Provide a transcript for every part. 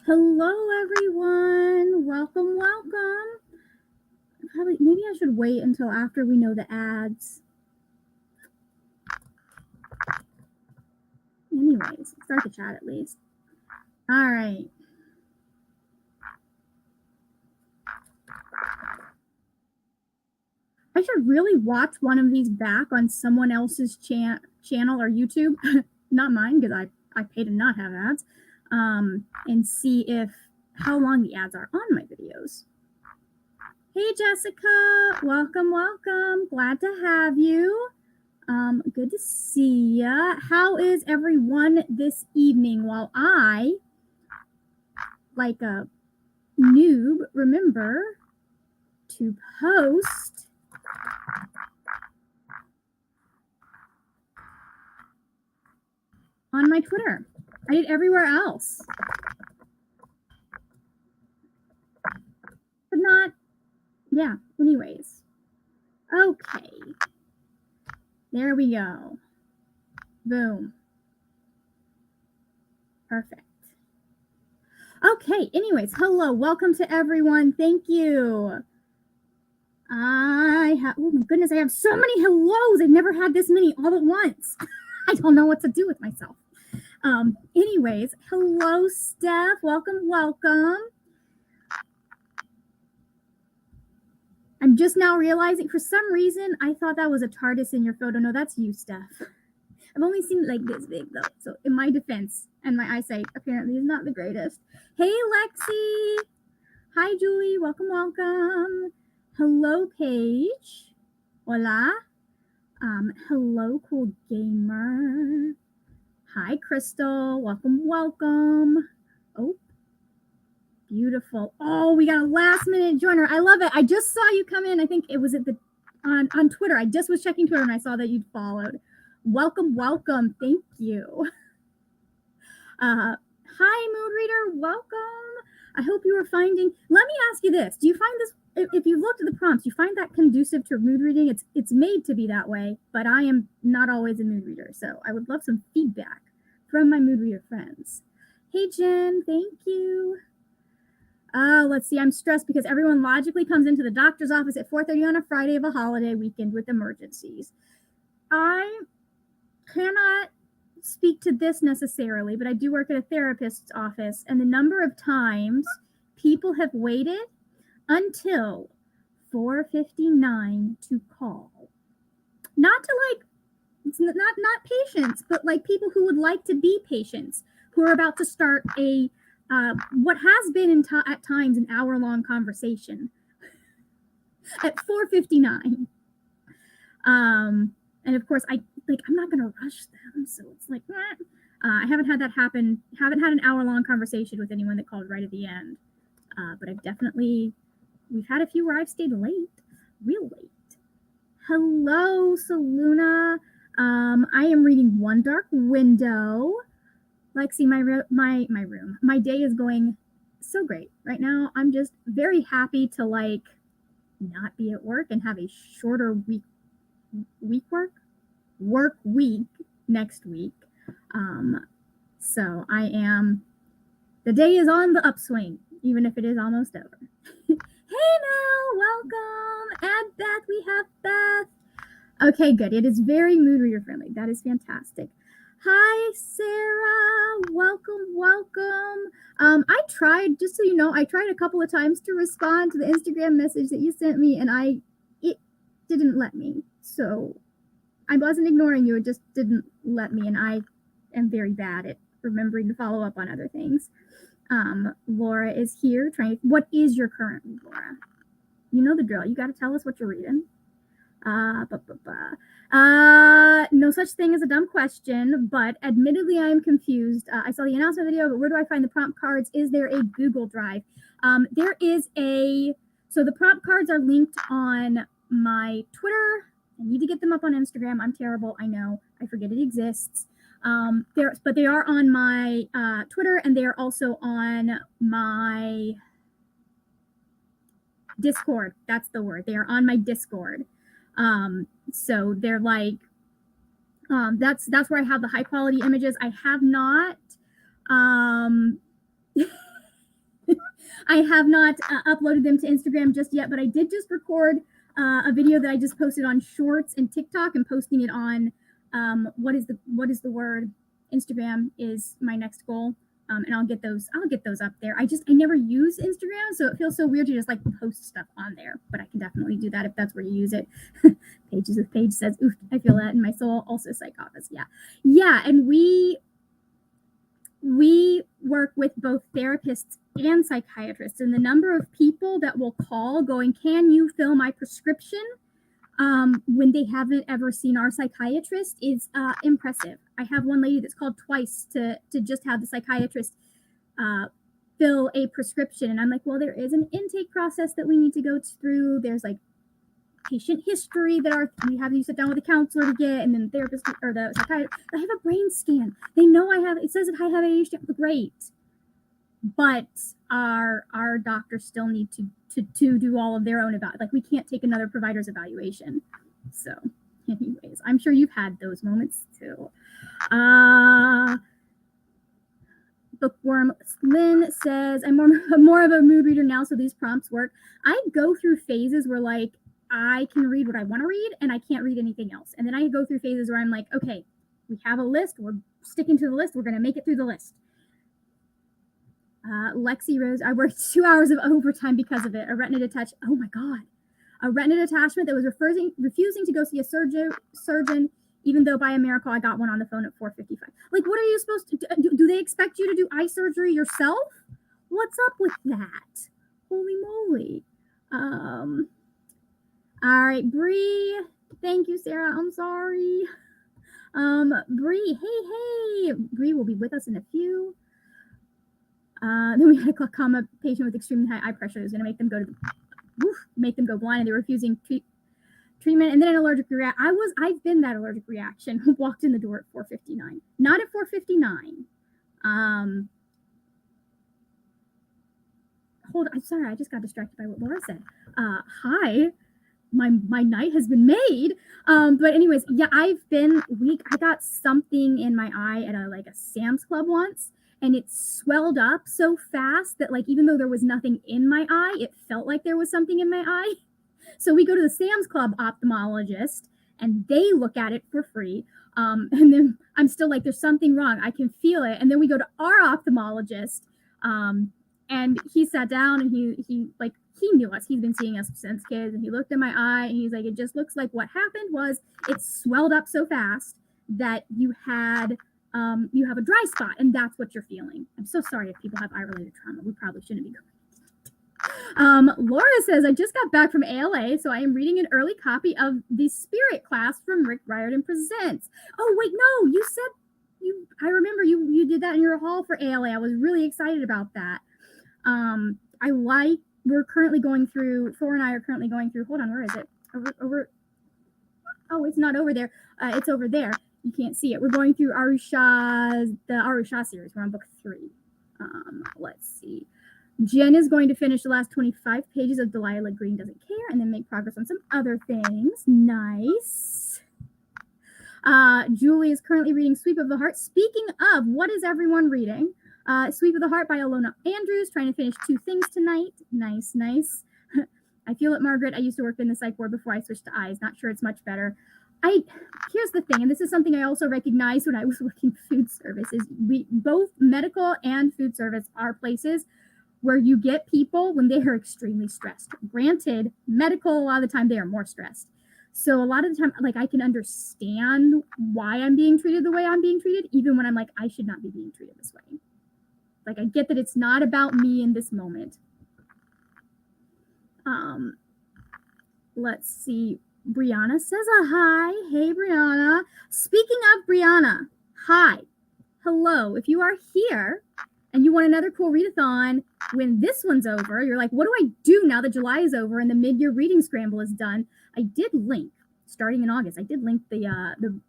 Hello, everyone. Welcome. Maybe I should wait until after we know the ads. Anyways, start the chat at least. All right. I should really watch one of these back on someone else's channel or YouTube, not mine because I pay to not have ads, and see how long the ads are on my videos. Hey, Jessica, welcome. Glad to have you. Good to see ya. How is everyone this evening? While I, like a noob, remember to post on my Twitter. I did everywhere else. But not, yeah, anyways. Okay. There we go. Boom. Perfect. Okay, anyways, hello, welcome to everyone. Thank you. Oh my goodness, I have so many hellos. I've never had this many all at once. I don't know what to do with myself. Anyways, hello, Steph. Welcome. I'm just now realizing, for some reason, I thought that was a TARDIS in your photo. No, that's you, Steph. I've only seen it like this big, though. So in my defense, and my eyesight apparently is not the greatest. Hey, Lexi. Hi, Julie. Welcome. Hello, Paige. Hola. Hello, Cool Gamer. Hi, Crystal. Welcome. Oh, beautiful. Oh, we got a last-minute joiner. I love it. I just saw you come in. I think it was on Twitter. I just was checking Twitter and I saw that you'd followed. Welcome. Thank you. Hi, Mood Reader. Welcome. I hope you are finding. Let me ask you this: do you find this? If you looked at the prompts, you find that conducive to mood reading? It's made to be that way, but I am not always a mood reader, so I would love some feedback from my mood reader friends. Hey, Jen. Thank you. Let's see. I'm stressed because everyone logically comes into the doctor's office at 4:30 on a Friday of a holiday weekend with emergencies. I cannot speak to this necessarily, but I do work at a therapist's office, and the number of times people have waited until 4:59 to call. Not to it's not patients, but like people who would like to be patients, who are about to start a what has been at times an hour-long conversation at 4:59. And of course, I'm not gonna rush them, so it's like, I haven't had that happen. Haven't had an hour-long conversation with anyone that called right at the end. But we've had a few where I've stayed late, real late. Hello, Saluna. I am reading One Dark Window. Lexi, my day is going so great right now. I'm just very happy to not be at work and have a shorter work week next week. So the day is on the upswing, even if it is almost over. Hey, Mel, welcome. Add Beth, we have Beth. Okay, good. It is very mood reader friendly. That is fantastic. Hi, Sarah. Welcome. I tried, just so you know, I tried a couple of times to respond to the Instagram message that you sent me, and it didn't let me. So I wasn't ignoring you. It just didn't let me, and I am very bad at remembering to follow up on other things. Laura is here trying. What is your current read, Laura? You know the drill. You got to tell us what you're reading. No such thing as a dumb question, but admittedly I am confused. I saw the announcement video, but where do I find the prompt cards? Is there a Google Drive? There is so the prompt cards are linked on my Twitter. I need to get them up on Instagram. I'm terrible. I know. I forget it exists. But they are on my Twitter, and they are also on my Discord. That's the word. They are on my Discord. So they're that's where I have the high quality images. I have not I have not uploaded them to Instagram just yet, but I did just record a video that I just posted on Shorts and TikTok, and posting it on what is the word? Instagram is my next goal. And I'll get those up there. I never use Instagram, so it feels so weird to just like post stuff on there, but I can definitely do that if that's where you use it. Paige says, oof, I feel that in my soul. Also psych office. Yeah. And we work with both therapists and psychiatrists, and the number of people that will call going, can you fill my prescription? When they haven't ever seen our psychiatrist is impressive. I have one lady that's called twice to just have the psychiatrist fill a prescription. And I'm like, well, there is an intake process that we need to go through. There's like patient history that we have you sit down with a counselor to get, and then the therapist or the psychiatrist. I have a brain scan. They know it says that I have ADHD. Great. But our doctors still need to do all of their own like we can't take another provider's evaluation. So anyways, I'm sure you've had those moments too. Bookworm Lynn says, I'm more of a mood reader now, so these prompts work. I go through phases where like I can read what I want to read and I can't read anything else. And then I go through phases where I'm like, okay, we have a list, we're sticking to the list, we're going to make it through the list. Lexi Rose, I worked 2 hours of overtime because of it. A retina detachment. Oh my God. A retina detachment that was refusing to go see a surgeon, even though by a miracle I got one on the phone at 4:55. Like, what are you supposed to do? Do they expect you to do eye surgery yourself? What's up with that? Holy moly. All right, Bree. Thank you, Sarah. I'm sorry. Bree, hey. Bree will be with us in a few. Then we had a glaucoma patient with extremely high eye pressure. It was going to make them go blind, and they were refusing treatment. And then an allergic reaction. I've been that allergic reaction. Walked in the door at 4:59. Not at 4:59. Hold on. I'm sorry. I just got distracted by what Laura said. Hi. My night has been made. But anyways, yeah, I've been weak. I got something in my eye at a Sam's Club once. And it swelled up so fast that, like, even though there was nothing in my eye, it felt like there was something in my eye. So we go to the Sam's Club ophthalmologist, and they look at it for free. And then I'm still like, there's something wrong. I can feel it. And then we go to our ophthalmologist, and he sat down, and he knew us. He's been seeing us since kids. And he looked at my eye, and he's like, it just looks like what happened was it swelled up so fast that you have a dry spot, and that's what you're feeling. I'm so sorry if people have eye-related trauma. We probably shouldn't be going. Laura says, I just got back from ALA, so I am reading an early copy of The Spirit Class from Rick Riordan Presents. Oh, wait, no, you said I remember you did that in your hall for ALA. I was really excited about that. We're currently going through, Thor and I are currently going through, hold on, where is it? Over, oh, it's not over there. It's over there. You can't see it. We're going through the Arusha series. We're on book 3. Let's see. Jen is going to finish the last 25 pages of Delilah Green Doesn't Care and then make progress on some other things. Nice. Julie is currently reading Sweep of the Heart. Speaking of, what is everyone reading? Sweep of the Heart by Alona Andrews. Trying to finish 2 things tonight. Nice. I feel it, Margaret. I used to work in the psych ward before I switched to eyes. Not sure it's much better. Here's the thing, and this is something I also recognized when I was working food service, is both medical and food service are places where you get people when they are extremely stressed. Granted, medical, a lot of the time they are more stressed. So a lot of the time, like, I can understand why I'm being treated the way I'm being treated, even when I'm like, I should not be being treated this way. Like, I get that it's not about me in this moment. Let's see. Brianna says a hi. Hey, Brianna. Speaking of Brianna, hi. Hello. If you are here and you want another cool readathon when this one's over, you're like, what do I do now that July is over and the mid-year reading scramble is done? I did link, starting in August, I did link the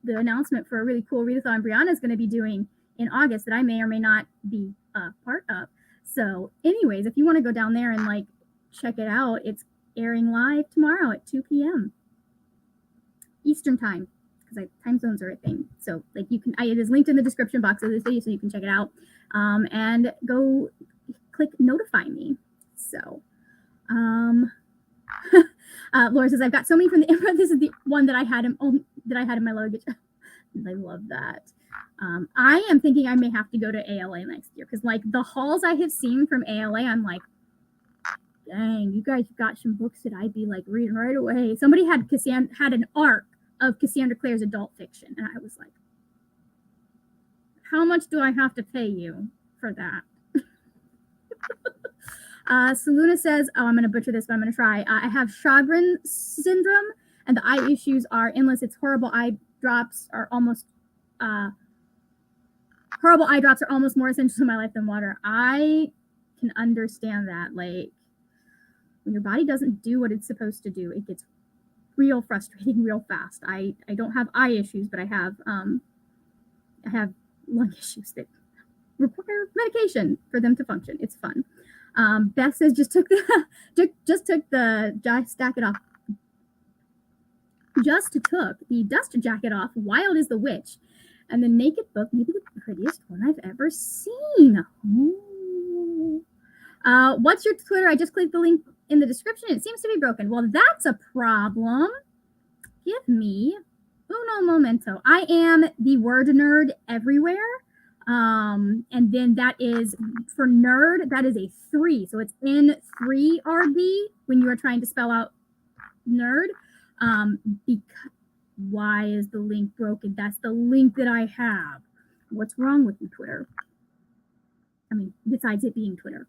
announcement for a really cool readathon Brianna is going to be doing in August that I may or may not be a part of. So anyways, if you want to go down there and like check it out, it's airing live tomorrow at 2 p.m. Eastern time, because time zones are a thing. So like it is linked in the description box of this video, so you can check it out and go click notify me. So, Laura says, I've got so many from the improv. This is the one that I had in my luggage. I love that. I am thinking I may have to go to ALA next year because, like, the hauls I have seen from ALA, I'm like, dang, you guys got some books that I'd be like reading right away. Somebody had an arc of Cassandra Clare's adult fiction, and I was like, how much do I have to pay you for that? Saluna says, oh, I'm going to butcher this, but I'm going to try. I have Sjogren syndrome, and the eye issues are endless. It's horrible. Eye drops are almost more essential to my life than water. I can understand that. Like, when your body doesn't do what it's supposed to do, it gets real frustrating real fast. I don't have eye issues, but I have lung issues that require medication for them to function. It's fun. Beth says just took the dust jacket off. Wild is the witch, and the naked book, maybe the prettiest one I've ever seen. Ooh. What's your Twitter? I just clicked the link in the description. It seems to be broken. Well, that's a problem. Give me uno momento. I am the word nerd everywhere. And then that is for nerd, that is a 3. So it's N3RD when you are trying to spell out nerd. Because why is the link broken? That's the link that I have. What's wrong with you, Twitter? I mean, besides it being Twitter.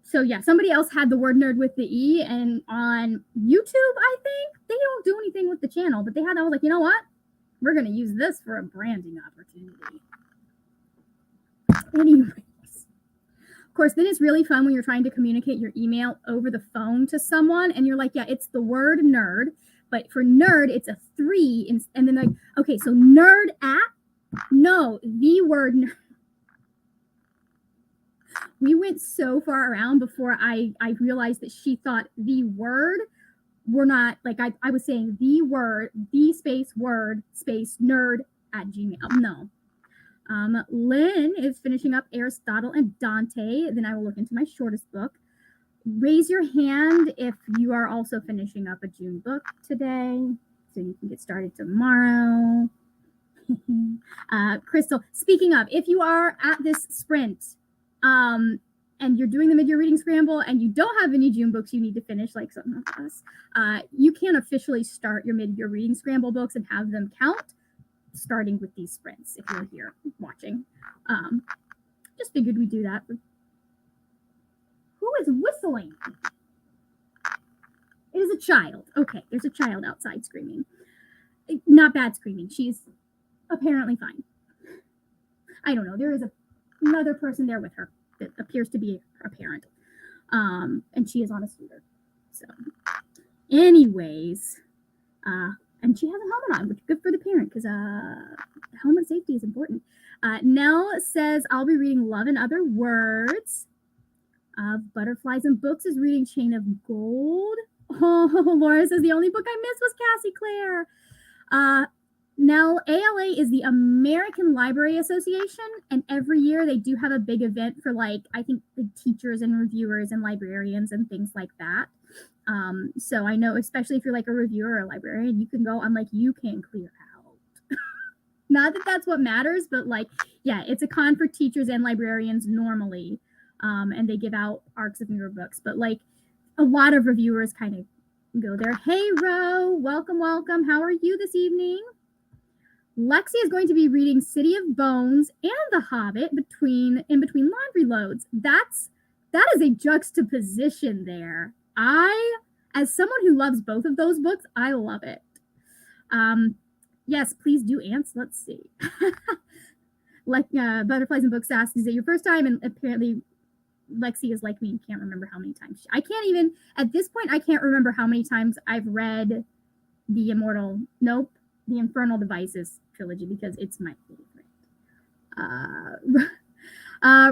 So yeah, somebody else had the word nerd with the E, and on YouTube, I think they don't do anything with the channel, but they had, I was like, you know what? We're going to use this for a branding opportunity. Anyways, of course, then it's really fun when you're trying to communicate your email over the phone to someone, and you're like, yeah, it's the word nerd, but for nerd, it's a 3, and then like, okay, so nerd at, no, the word nerd. We went so far around before I realized that she thought the word were not, like, I was saying the word, the space word, space nerd at Gmail. No. Lynn is finishing up Aristotle and Dante. Then I will look into my shortest book. Raise your hand if you are also finishing up a June book today, so you can get started tomorrow. Crystal, speaking of, if you are at this sprint, and you're doing the Mid-Year Reading Scramble and you don't have any June books you need to finish, like some of us, you can officially start your Mid-Year Reading Scramble books and have them count, starting with these sprints, if you're here watching. Just figured we'd do that. Who is whistling? It is a child. Okay, there's a child outside screaming. Not bad screaming. She's apparently fine. I don't know. There is another person there with her that appears to be a parent. And she is on a scooter. So, anyways, and she has a helmet on, which is good for the parent because helmet safety is important. Nell says, I'll be reading Love and Other Words. Butterflies and Books is reading Chain of Gold. Oh, Laura says, the only book I missed was Cassie Clare. Now, ALA is the American Library Association, and every year they do have a big event for, like, I think the teachers and reviewers and librarians and things like that. So I know, especially if you're like a reviewer or a librarian, you can go, I'm like, you can clear out. Not that that's what matters, but like, yeah, it's a con for teachers and librarians normally. And they give out arcs of newer books, but like a lot of reviewers kind of go there. Hey, Ro, welcome, welcome. How are you this evening? Lexi is going to be reading City of Bones and The Hobbit in between laundry loads. That is a juxtaposition there. As someone who loves both of those books, I love it. Yes, please do answer. Let's see. Like Butterflies and Books asks, is it your first time? And apparently Lexi is like me and can't remember how many times. I can't even, at this point, I can't remember how many times I've read the Infernal Devices trilogy because it's my favorite.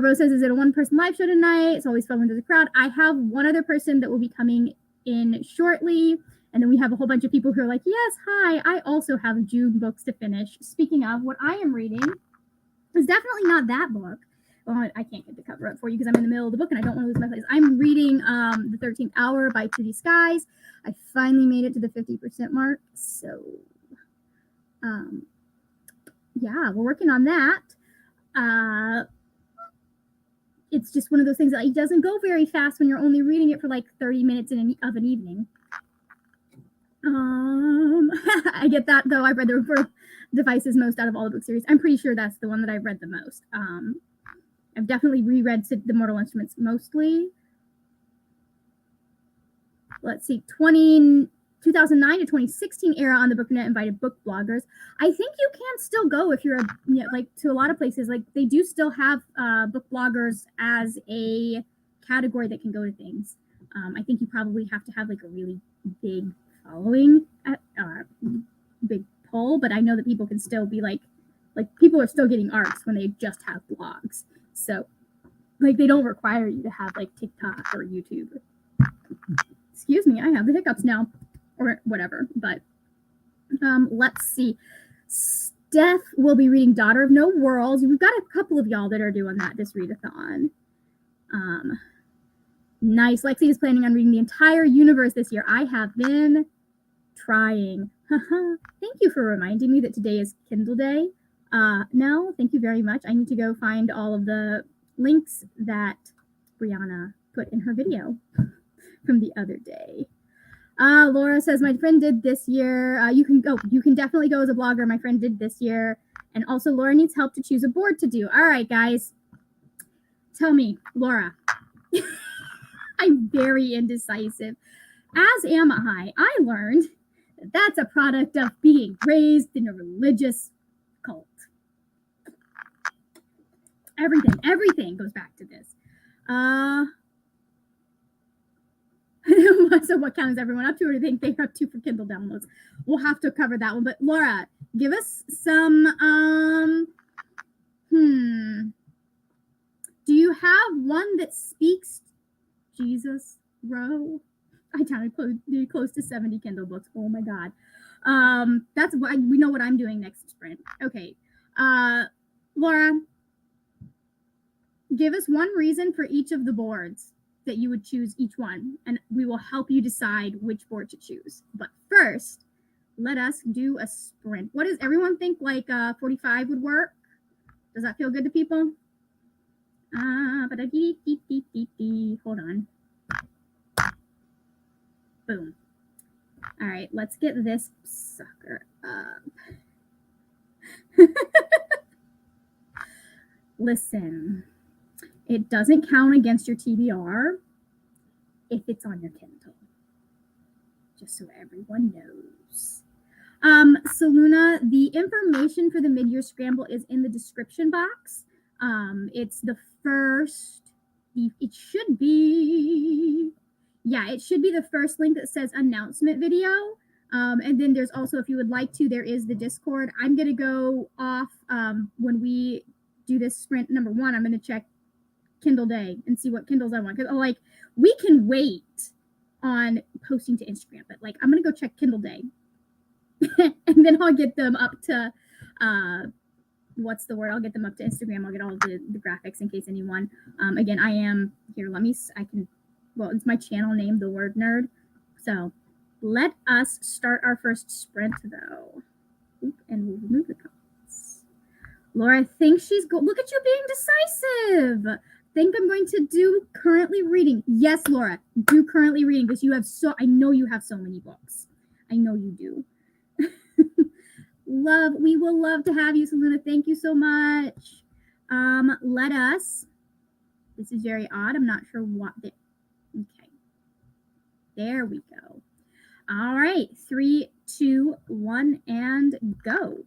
Rose says, is it a one-person live show tonight? It's always fun when there's a crowd. I have one other person that will be coming in shortly. And then we have a whole bunch of people who are like, yes, hi, I also have June books to finish. Speaking of, what I am reading is definitely not that book, well, I can't get the cover up for you because I'm in the middle of the book and I don't want to lose my place. I'm reading The 13th Hour by Trudy Skies. I finally made it to the 50% mark. So, yeah, we're working on that. It's just one of those things that it doesn't go very fast when you're only reading it for like 30 minutes of an evening. I get that, though. I've read the Referral Devices most out of all the book series. I'm pretty sure that's the one that I've read the most. I've definitely reread the Mortal Instruments mostly. Let's see, 2009 to 2016 era on the BookNet invited book bloggers. I think you can still go if you're like to a lot of places. Like they do still have book bloggers as a category that can go to things. I think you probably have to have like a really big following, big pull. But I know that people can still be like people are still getting arcs when they just have blogs. So like they don't require you to have like TikTok or YouTube. Excuse me, I have the hiccups now, or whatever. But let's see. Steph will be reading Daughter of No Worlds. We've got a couple of y'all that are doing that this readathon. Nice. Lexi is planning on reading the entire universe this year. I have been trying. Thank you for reminding me that today is Kindle Day. No, thank you very much. I need to go find all of the links that Brianna put in her video from the other day. Laura says, my friend did this year. You can definitely go as a blogger. My friend did this year. And also Laura needs help to choose a board to do. All right, guys. Tell me, Laura. I'm very indecisive. As am I. I learned that that's a product of being raised in a religious cult. Everything goes back to this. So what counts everyone up to, or do you think they're up to for Kindle downloads? We'll have to cover that one. But Laura, give us some do you have one that speaks Jesus row? I counted close to 70 Kindle books. Oh my god. That's why we know what I'm doing next sprint. Okay. Laura, give us one reason for each of the boards that you would choose each one, and we will help you decide which board to choose. But first, let us do a sprint. What does everyone think? Like 45 would work? Does that feel good to people? Hold on. Boom. All right, let's get this sucker up. Listen, it doesn't count against your TBR if it's on your Kindle. Just so everyone knows. So Luna, the information for the Mid-Year Scramble is in the description box. It's the first, it should be the first link that says announcement video. And then there's also, if you would like to, there is the Discord. I'm going to go off when we do this sprint number 1. I'm going to check Kindle Day and see what Kindles I want. Because like we can wait on posting to Instagram, but like I'm going to go check Kindle Day. And then I'll get them up to I'll get them up to Instagram. I'll get all of the graphics in case anyone. Again, I am here. It's my channel name, The Word Nerd. So let us start our first sprint though. And we'll remove the comments. Laura thinks look at you being decisive. Think I'm going to do currently reading. Yes, Laura, do currently reading because I know you have so many books. I know you do. We will love to have you, Selena. Thank you so much. This is very odd. I'm not sure what okay. There we go. All right. 3, 2, 1, and go.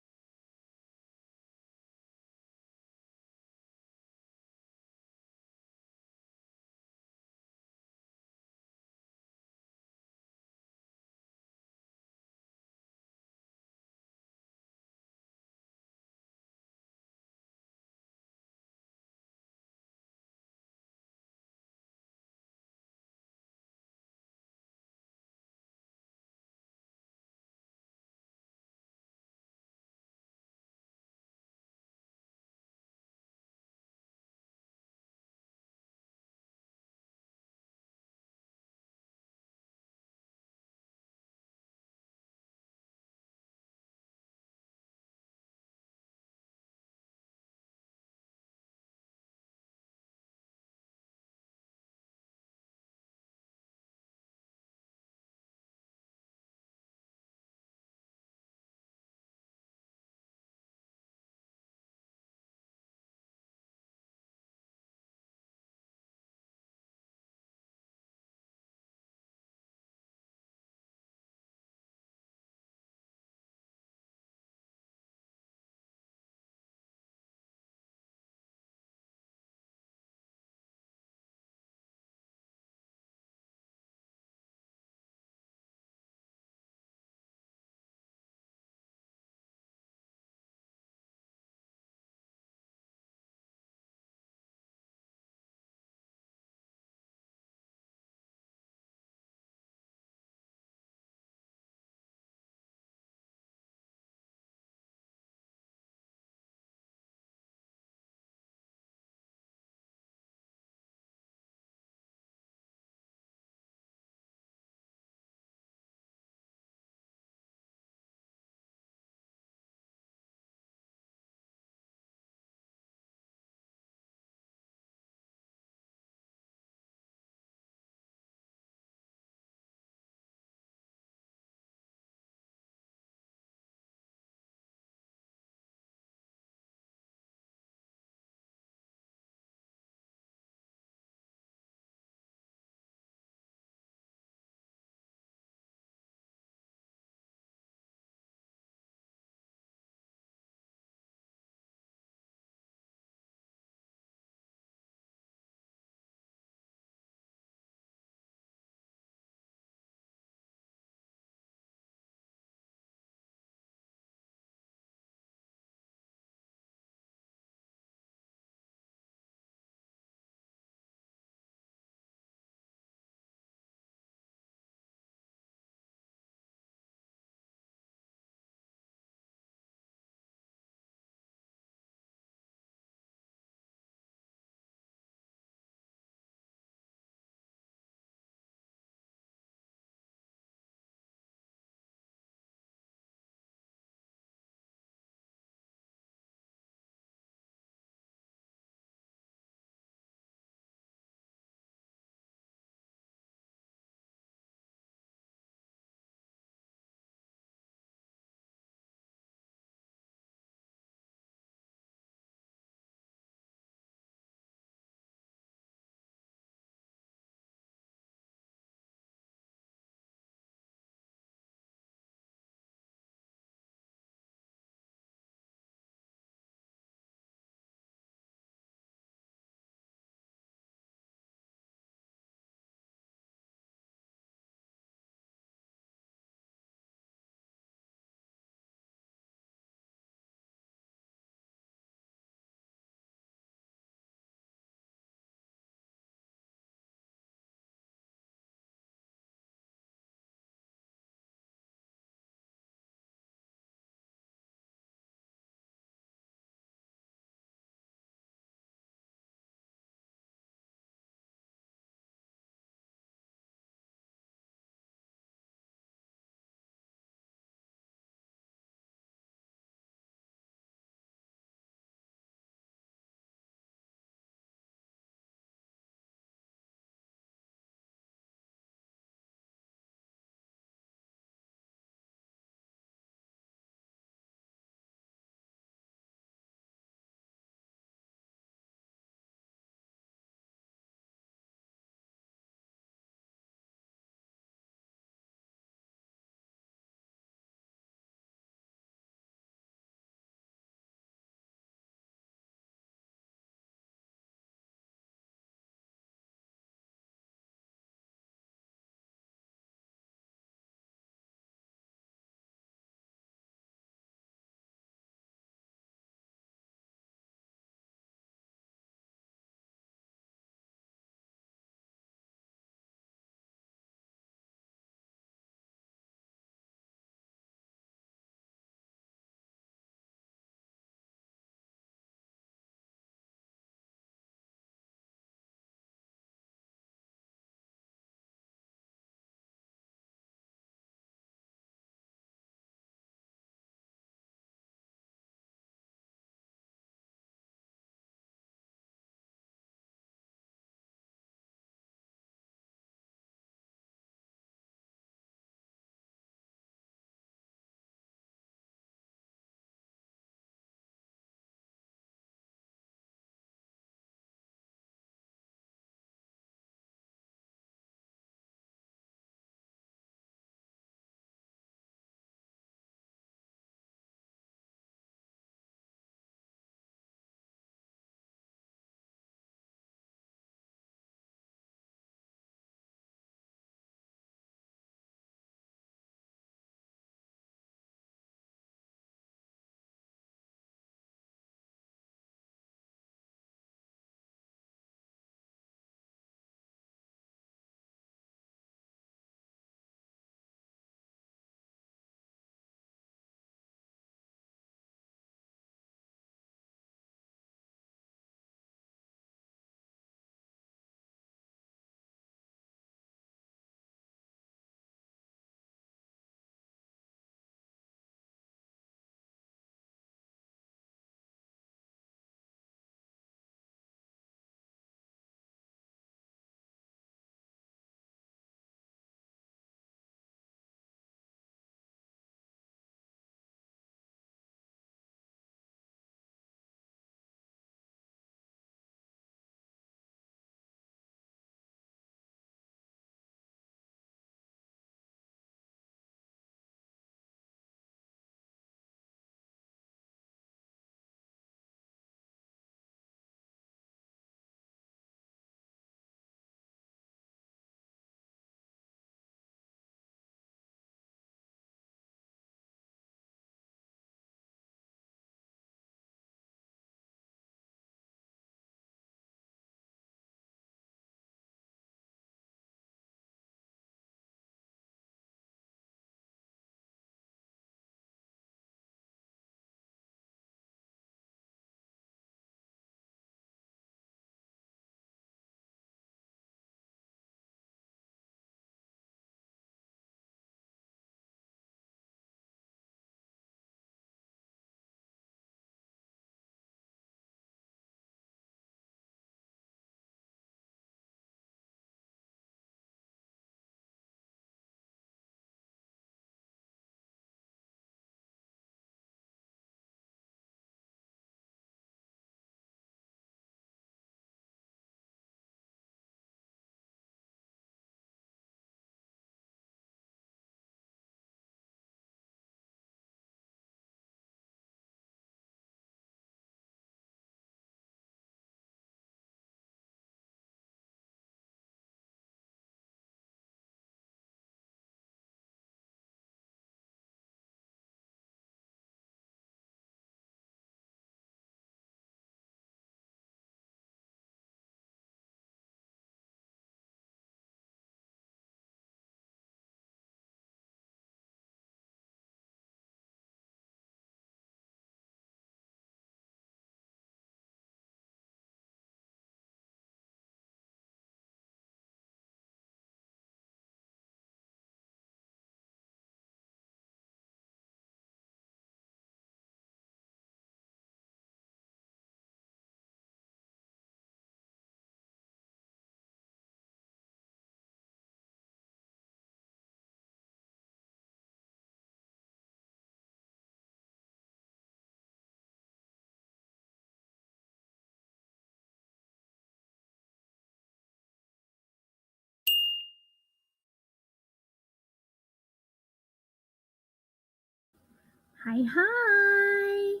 Hi, hi.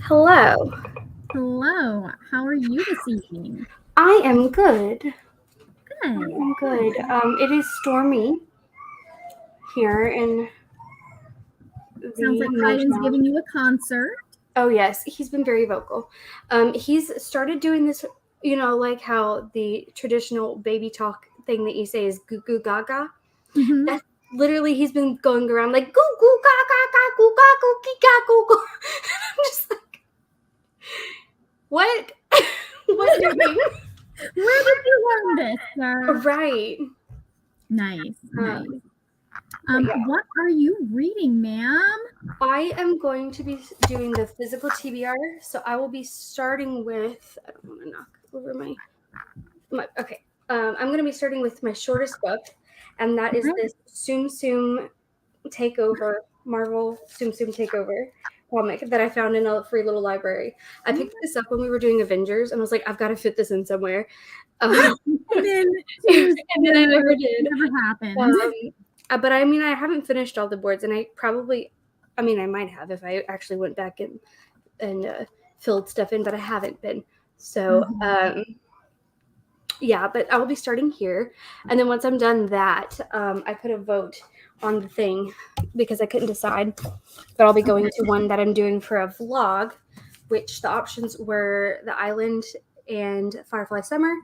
Hello. Hello. How are you this evening? I am good. Good. I'm good. It is stormy here in Sounds the like Ryan's Midtown. giving you a concert. Oh yes, he's been very vocal. He's started doing this, like how the traditional baby talk thing that you say is goo goo gaga. Mm-hmm. That's literally he's been going around like goo goo gaga ga goo ga goo gee ga goo goo. I'm just like, what? What are you doing? Where did you learn this, sir? Right. Nice. Yeah. What are you reading, ma'am? I am going to be doing the physical TBR, so I will be starting with. I don't want to knock over my. Okay. I'm going to be starting with my shortest book, and that is this Tsum Tsum Takeover Marvel Tsum Tsum Takeover comic that I found in a free little library. I picked this up when we were doing Avengers, and I was like, I've got to fit this in somewhere. And then I never did. Never happened. But I mean, I haven't finished all the boards, and I might have if I actually went back and filled stuff in, but I haven't been. So, yeah, but I will be starting here. And then once I'm done that, I put a vote on the thing because I couldn't decide. But I'll be going to one that I'm doing for a vlog, which the options were The Island and Firefly Summer.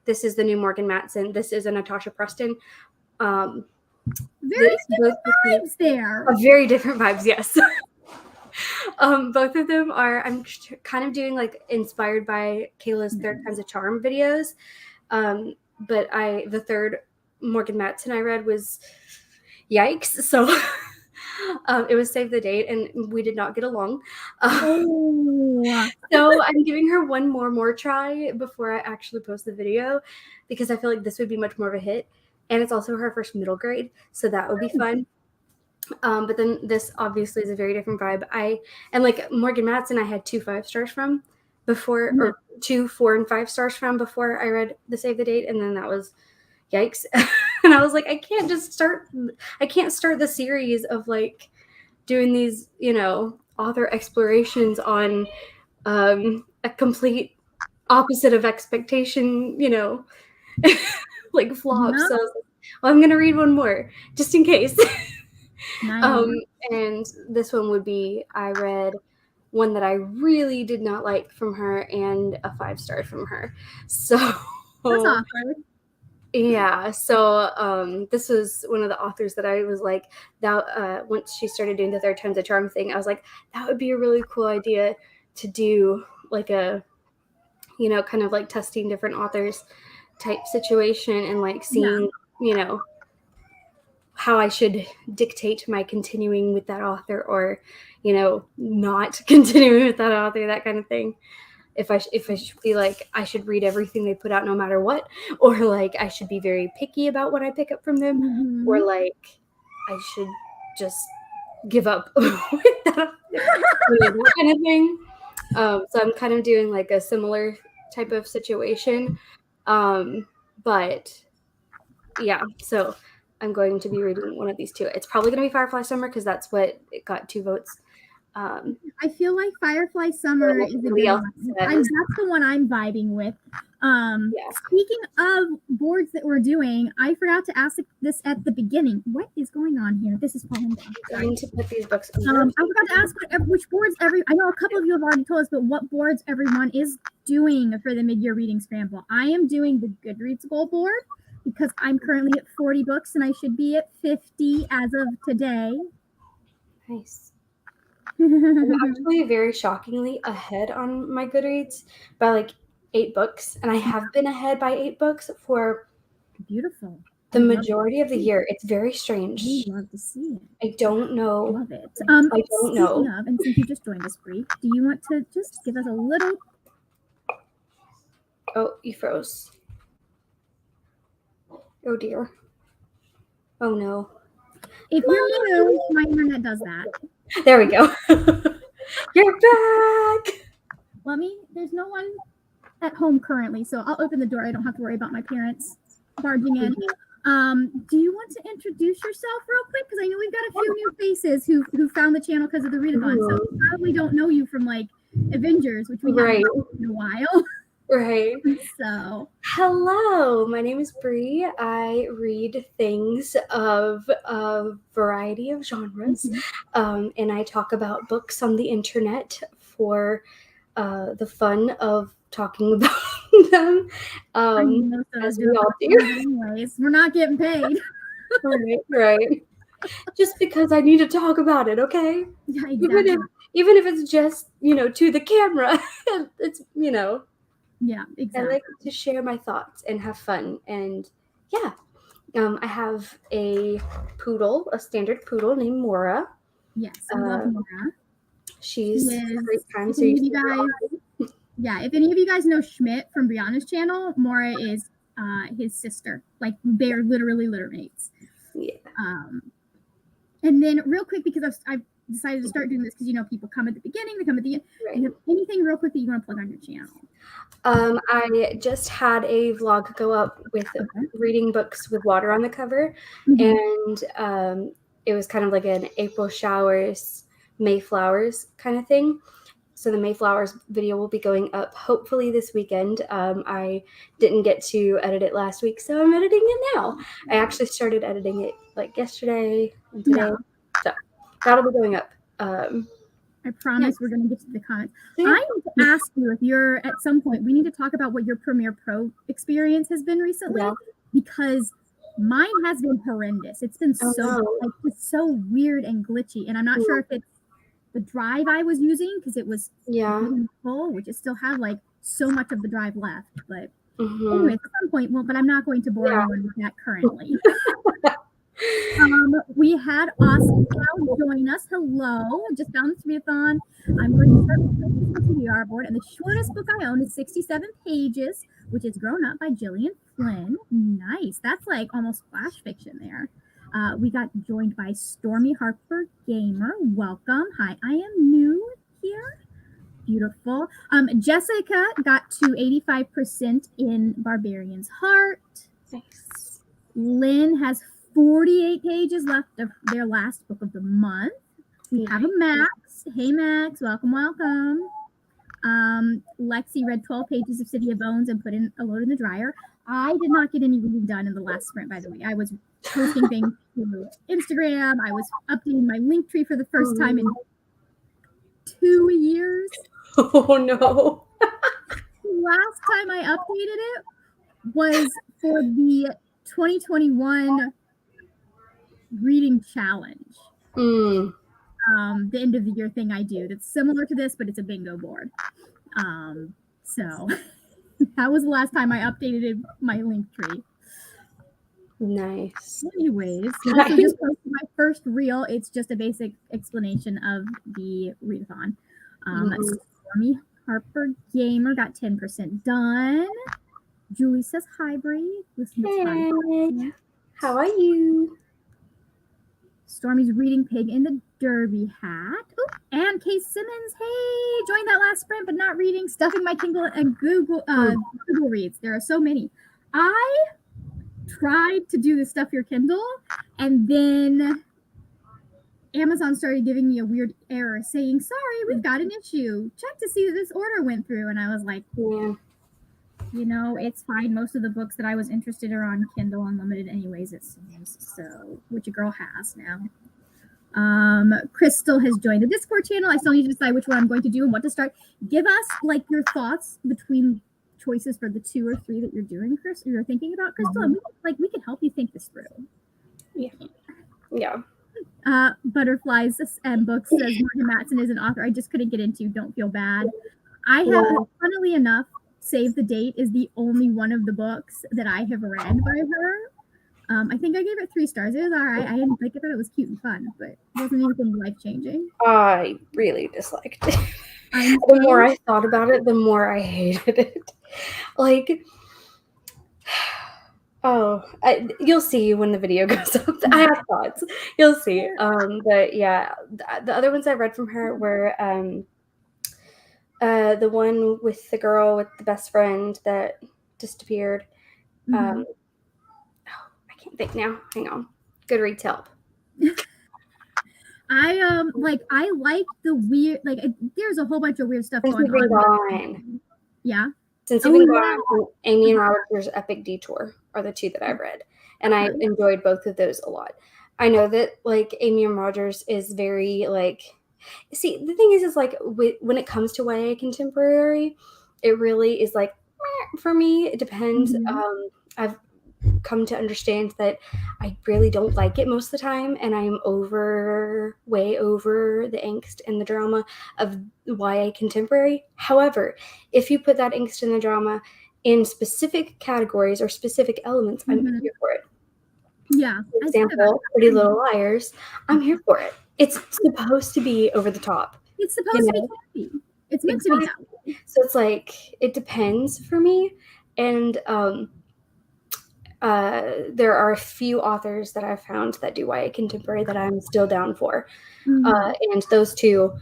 This is the new Morgan Matson. This is a Natasha Preston. Very different vibes there. Very different vibes, yes. Both of them are, I'm kind of doing like inspired by Kayla's Third Time's a Charm videos. But the third Morgan Matson I read was yikes. So it was Save the Date, and we did not get along. So I'm giving her one more try before I actually post the video, because I feel like this would be much more of a hit. And it's also her first middle grade, so that would be fun. But then this obviously is a very different vibe. And like Morgan Matson, I had 2 5-stars from before, or 2 4 and 5 stars from before I read the Save the Date, and then that was yikes. And I was like, I can't start the series of like doing these, author explorations on a complete opposite of expectation, like flops. So I was like, well, I'm gonna read one more just in case. And this one would be, I read one that I really did not like from her and a 5-star from her. So that's awkward. Yeah. So this was one of the authors that I was like, that once she started doing the Third Time's a Charm thing, I was like, that would be a really cool idea to do, like a, kind of like testing different authors type situation, and like seeing, how I should dictate my continuing with that author, or, not continuing with that author, that kind of thing. If I should be like, I should read everything they put out no matter what, or like I should be very picky about what I pick up from them, or like I should just give up with that, that kind of thing. So I'm kind of doing like a similar type of situation. But yeah, so I'm going to be reading one of these two. It's probably going to be Firefly Summer because that's what it got 2 votes. I feel like Firefly Summer is a good one. That's the one I'm vibing with. Speaking of boards that we're doing, I forgot to ask this at the beginning. What is going on here? This is falling down. I need to put these books I forgot to ask which boards I know a couple of you have already told us, but what boards everyone is doing for the Mid-Year Reading Scramble. I am doing the Goodreads goal board because I'm currently at 40 books and I should be at 50 as of today. Nice. I'm actually very shockingly ahead on my Goodreads by like 8 books, and I have been ahead by 8 books for the majority of the year. It's very strange. I love to see it. I don't know. Love it. I don't know. And since you just joined us, Bree, do you want to just give us a little? Oh, you froze. Oh dear. Oh no. If you're new, my internet does that. There we go. You're back. There's no one at home currently, so I'll open the door. I don't have to worry about my parents barging in. Do you want to introduce yourself real quick? Because I know we've got a few new faces who found the channel because of the readathon. So we probably don't know you from like Avengers, which we haven't done in a while. Right. So hello, my name is Bree. I read things of a variety of genres, and I talk about books on the internet for the fun of talking about them. As we all do. Anyways, we're not getting paid. Right. Just because I need to talk about it, okay? Yeah, exactly. Even if it's just, to the camera, it's, Yeah, exactly. I like to share my thoughts and have fun. And yeah, I have a standard poodle named Mora. Yes, I love Mora. She's a great time. So if any of you guys know Schmidt from Brianna's channel, Mora is his sister. Like they're literally litter mates. Yeah. And then real quick, because I've decided to start doing this because people come at the beginning, they come at the end. Right. Do you have anything real quick that you want to plug on your channel? I just had a vlog go up with reading books with water on the cover, and it was kind of like an April showers, Mayflowers kind of thing. So the Mayflowers video will be going up hopefully this weekend. I didn't get to edit it last week, so I'm editing it now. I actually started editing it like yesterday and today. So that'll be going up. I promise we're going to get to the comments. I need to ask you if you're at some point, we need to talk about what your Premiere Pro experience has been recently, because mine has been horrendous. It's been it's so weird and glitchy, and I'm not sure if it's the drive I was using because it was full, which it still had like so much of the drive left. But anyway, at some point, but I'm not going to bore anyone with that currently. We had Austin now join us. Hello, I just found this readathon. I'm going to start with the TBR board, and the shortest book I own is 67 pages, which is Grown Up by Gillian Flynn. Nice. That's like almost flash fiction there. We got joined by Stormy Harper Gamer. Welcome. Hi, I am new here. Beautiful. Jessica got to 85% in Barbarian's Heart. Nice. Lynn has 48 pages left of their last book of the month. We have a Max. Hey, Max. Welcome, welcome. Lexi read 12 pages of City of Bones and put in a load in the dryer. I did not get any reading done in the last sprint, by the way. I was posting things to Instagram. I was updating my link tree for the first time in 2 years. Oh, no. Last time I updated it was for the 2021 reading challenge. The end of the year thing I do that's similar to this, but it's a bingo board. So that was the last time I updated my link tree. Nice. Anyways, I also just posted my first reel. It's just a basic explanation of the readathon. Stormy Harper Gamer got 10% done. Julie says hi, Bree. Hey, how are you? Stormy's reading Pig in the Derby Hat. Ooh, and Kay Simmons, hey, joined that last sprint, but not reading, stuffing my Kindle and Google Reads. There are so many. I tried to do the Stuff Your Kindle, and then Amazon started giving me a weird error saying, sorry, we've got an issue. Check to see that this order went through. And I was like, it's fine. Most of the books that I was interested in are on Kindle Unlimited anyways, it seems. So, which a girl has now. Crystal has joined the Discord channel. I still need to decide which one I'm going to do and what to start. Give us like your thoughts between choices for the 2 or 3 that you're doing, Chris. You're thinking about, Crystal, and we can help you think this through. Yeah. Butterflies and Books says Morgan Matson is an author I just couldn't get into. Don't feel bad. I have, funnily enough, Save the Date is the only one of the books that I have read by her. I think I gave it 3 stars. It was all right. I didn't like it. I thought it was cute and fun, but it wasn't anything life-changing. I really disliked it. The more I thought about it, the more I hated it. You'll see when the video goes up. I have thoughts. You'll see. But yeah, the other ones I read from her were the one with the girl with the best friend that disappeared. I can't think now. Hang on. Goodreads help. I like the weird, like there's a whole bunch of weird stuff Since going you've been on. gone. Yeah. Since you've been gone, Amy and Roger's Epic Detour are the two that I've read. And I enjoyed both of those a lot. I know that, like, Amy and Rogers is very, like... See, the thing is like, when it comes to YA contemporary, it really is, like, for me, it depends. I've come to understand that I really don't like it most of the time, and I'm way over the angst and the drama of YA contemporary. However, if you put that angst and the drama in specific categories or specific elements, I'm here for it. Yeah. For example, Pretty Little Liars, I'm here for it. It's supposed to be over the top. It's supposed to be campy. It's meant to be that way. So it's like, it depends for me. And there are a few authors that I've found that do YA contemporary that I'm still down for. And those two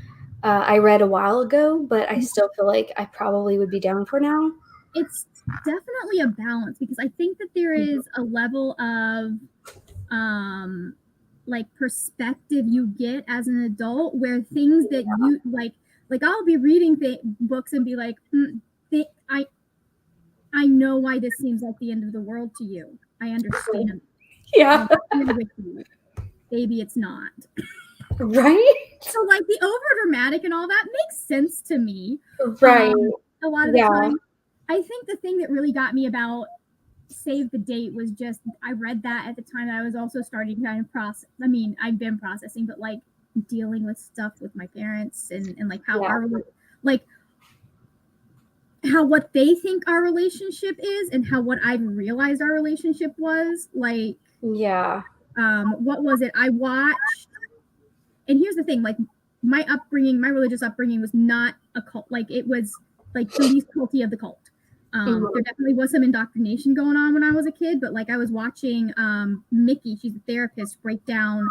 I read a while ago, but I still feel like I probably would be down for now. It's definitely a balance, because I think that there is a level of like perspective you get as an adult where things that you like I'll be reading books and be like, I know why this seems like the end of the world to you. I understand. Yeah. With you. Baby, it's not. Right? So, like, the over-dramatic and all that makes sense to me. Right. A lot of the time. I think the thing that really got me about Save the Date was just, I read that at the time that I was also starting to kind of process. I mean, I've been processing, but, like, dealing with stuff with my parents and like, how how what they think our relationship is and how what I've realized our relationship was. Like, what was it? I watched, and here's the thing, like, my religious upbringing was not a cult. Like, it was like the least culty of the cult. There definitely was some indoctrination going on when I was a kid, but like, I was watching Mickey, she's a therapist, break down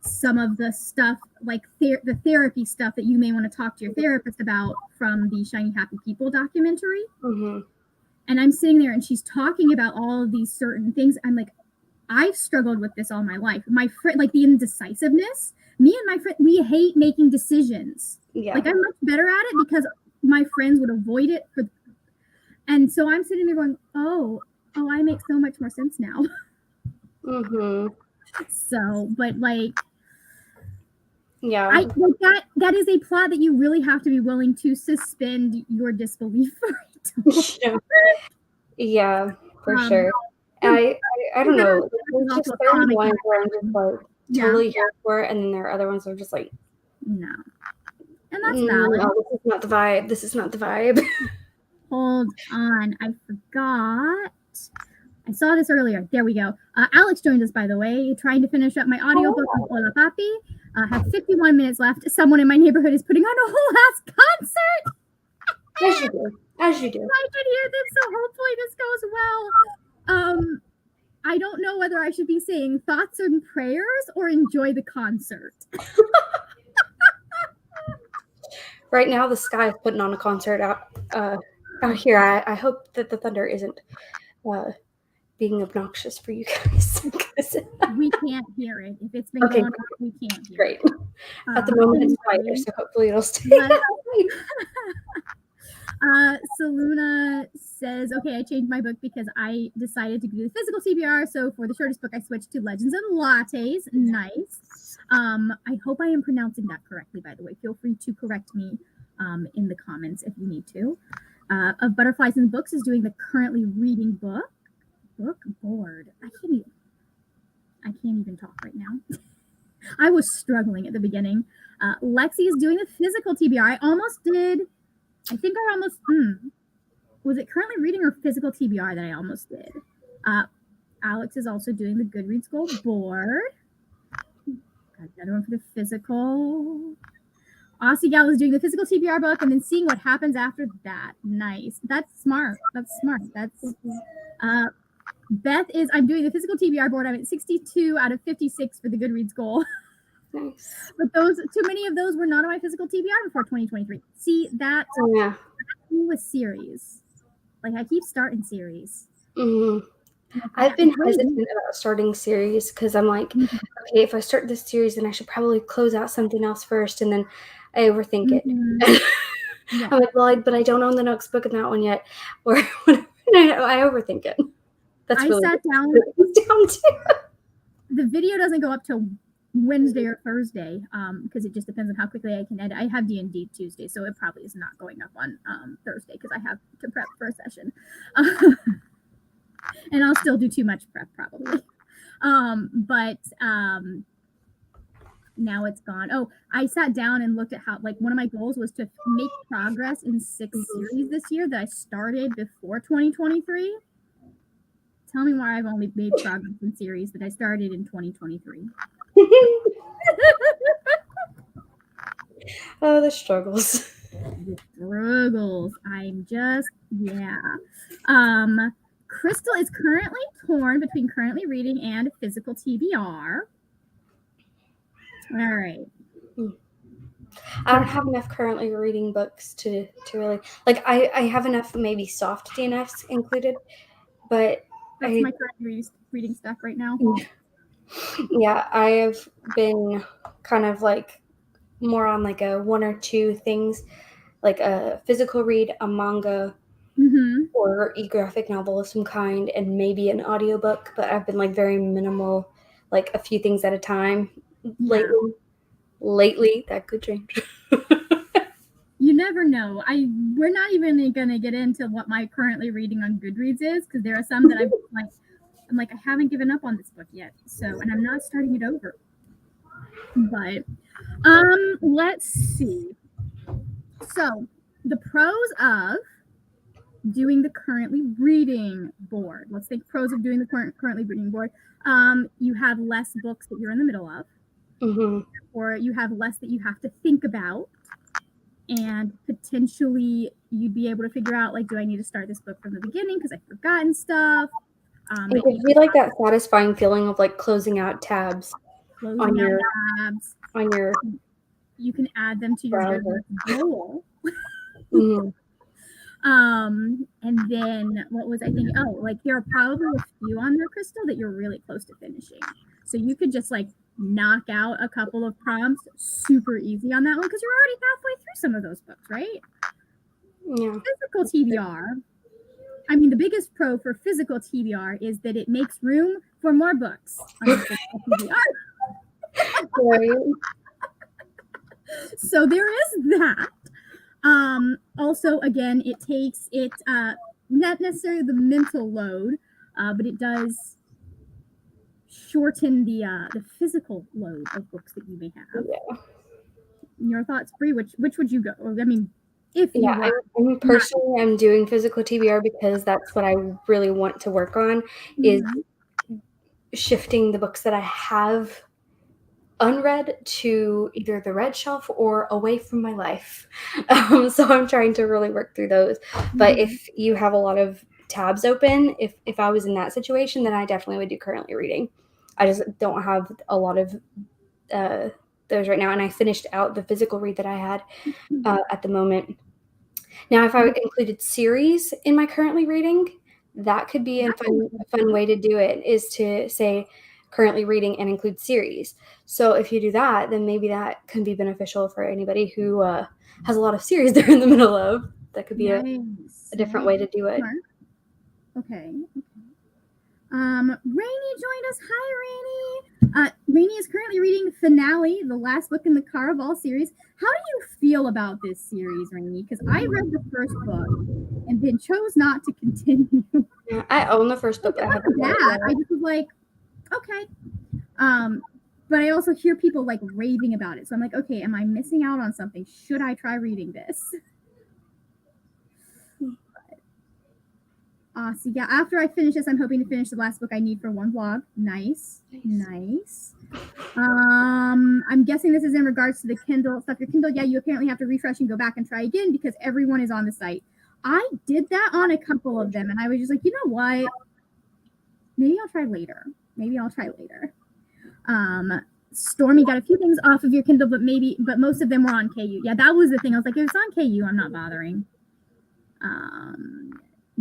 some of the stuff, like the therapy stuff that you may want to talk to your therapist about from the Shiny Happy People documentary. And I'm sitting there and she's talking about all of these certain things. I'm like, I've struggled with this all my life. My friend, like the indecisiveness, me and my friend, we hate making decisions. Like, I'm much better at it because my friends would avoid it. And so I'm sitting there going, oh, I make so much more sense now. So, but like, that is a plot that you really have to be willing to suspend your disbelief for. Yeah, for sure. I don't know. There's just certain ones where I'm just like totally here for it, and then there are other ones that are just like, no. And that's valid. No, this is not the vibe. This is not the vibe. Hold on, I forgot. I saw this earlier. There we go. Alex joined us, by the way, trying to finish up my audiobook of Hola Papi. Have 51 minutes left. Someone in my neighborhood is putting on a whole ass concert. As you do. As you do. I can hear this, so hopefully this goes well. I don't know whether I should be saying thoughts and prayers or enjoy the concert. Right now, the sky is putting on a concert out here. I hope that the thunder isn't being obnoxious for you guys. We can't hear it. If it's been going on, we can't hear it. Great. At the moment, it's quieter, so hopefully it'll stay. Saluna says, okay, I changed my book because I decided to do the physical TBR. So for the shortest book, I switched to Legends and Lattes. Nice. I hope I am pronouncing that correctly, by the way. Feel free to correct me in the comments if you need to. Of Butterflies and Books is doing the currently reading book. Book board. I can't even talk right now. I was struggling at the beginning. Lexi is doing the physical TBR. I almost did. I think I almost, was it currently reading or physical TBR that I almost did? Alex is also doing the Goodreads Gold board. Got another one for the physical. Aussie Gal is doing the physical TBR book and then seeing what happens after that. Nice. That's smart. Beth is, I'm doing the physical TBR board. I'm at 62 out of 56 for the Goodreads goal. Nice. But too many of those were not on my physical TBR before 2023. See, that's with series. Like, I keep starting series. I've been hesitant about starting series because I'm like, okay, if I start this series, then I should probably close out something else first, and then I overthink it. Yeah. I'm like, well, but I don't own the next book in that one yet, or I overthink it. That's I really sat down. down to. The video doesn't go up till Wednesday or Thursday, because it just depends on how quickly I can edit. I have D&D Tuesday, so it probably is not going up on Thursday because I have to prep for a session. And I'll still do too much prep probably. But now it's gone. Oh, I sat down and looked at how, like, one of my goals was to make progress in 6 series this year that I started before 2023. Tell me why I've only made progress in series that I started in 2023. Oh, the struggles. The struggles. I'm just, yeah. Crystal is currently torn between currently reading and physical TBR. All right. I don't have enough currently reading books to really, like, I have enough maybe soft DNFs included, but That's my current reading stuff right now. Yeah, I have been kind of like more on like a 1 or 2 things, like a physical read, a manga, or e-graphic novel of some kind, and maybe an audiobook, but I've been like very minimal, like a few things at a time lately. That could change. You never know. We're not even gonna get into what my currently reading on Goodreads is, because there are some that I'm like, I haven't given up on this book yet, so, and I'm not starting it over. But let's see. So the pros of doing the currently reading board. Let's think pros of doing the currently reading board. You have less books that you're in the middle of, or you have less that you have to think about, and potentially you'd be able to figure out, like, do I need to start this book from the beginning because I've forgotten stuff? It would be like that satisfying feeling of like closing out tabs on your. You can add them to your goal. And then what was I thinking? Oh, like, there are probably a few on there, Crystal, that you're really close to finishing. So you could just like knock out a couple of prompts super easy on that one because you're already halfway through some of those books, right? Yeah. Physical TBR. I mean, the biggest pro for physical TBR is that it makes room for more books on the physical TBR. Right. So there is that. Also, again, it takes it not necessarily the mental load, but it does shorten the physical load of books that you may have. Yeah. Your thoughts, Bree? Which would you go? I mean, if you I'm personally, I'm doing physical TBR because that's what I really want to work on, is shifting the books that I have unread to either the red shelf or away from my life. So I'm trying to really work through those. But if you have a lot of tabs open, if I was in that situation, then I definitely would do currently reading. I just don't have a lot of those right now, and I finished out the physical read that I had at the moment. Now, if I included series in my currently reading, that could be a fun way to do it, is to say currently reading and include series. So if you do that, then maybe that can be beneficial for anybody who has a lot of series they're in the middle of. That could be a different way to do it. Okay. Rainy joined us. Hi, Rainy. Rainy is currently reading Finale, the last book in the Caraval series. How do you feel about this series, Rainy? Because I read the first book and then chose not to continue. Yeah, I own the first book. I just was like, okay. But I also hear people like raving about it. So I'm like, okay, am I missing out on something? Should I try reading this? So yeah, after I finish this, I'm hoping to finish the last book I need for one vlog. Nice. I'm guessing this is in regards to the Kindle stuff. Your Kindle, yeah, you apparently have to refresh and go back and try again because everyone is on the site. I did that on a couple of them, and I was just like, you know what? Maybe I'll try later. Stormy got a few things off of your Kindle, but most of them were on KU. Yeah, that was the thing. I was like, if it's on KU, I'm not bothering.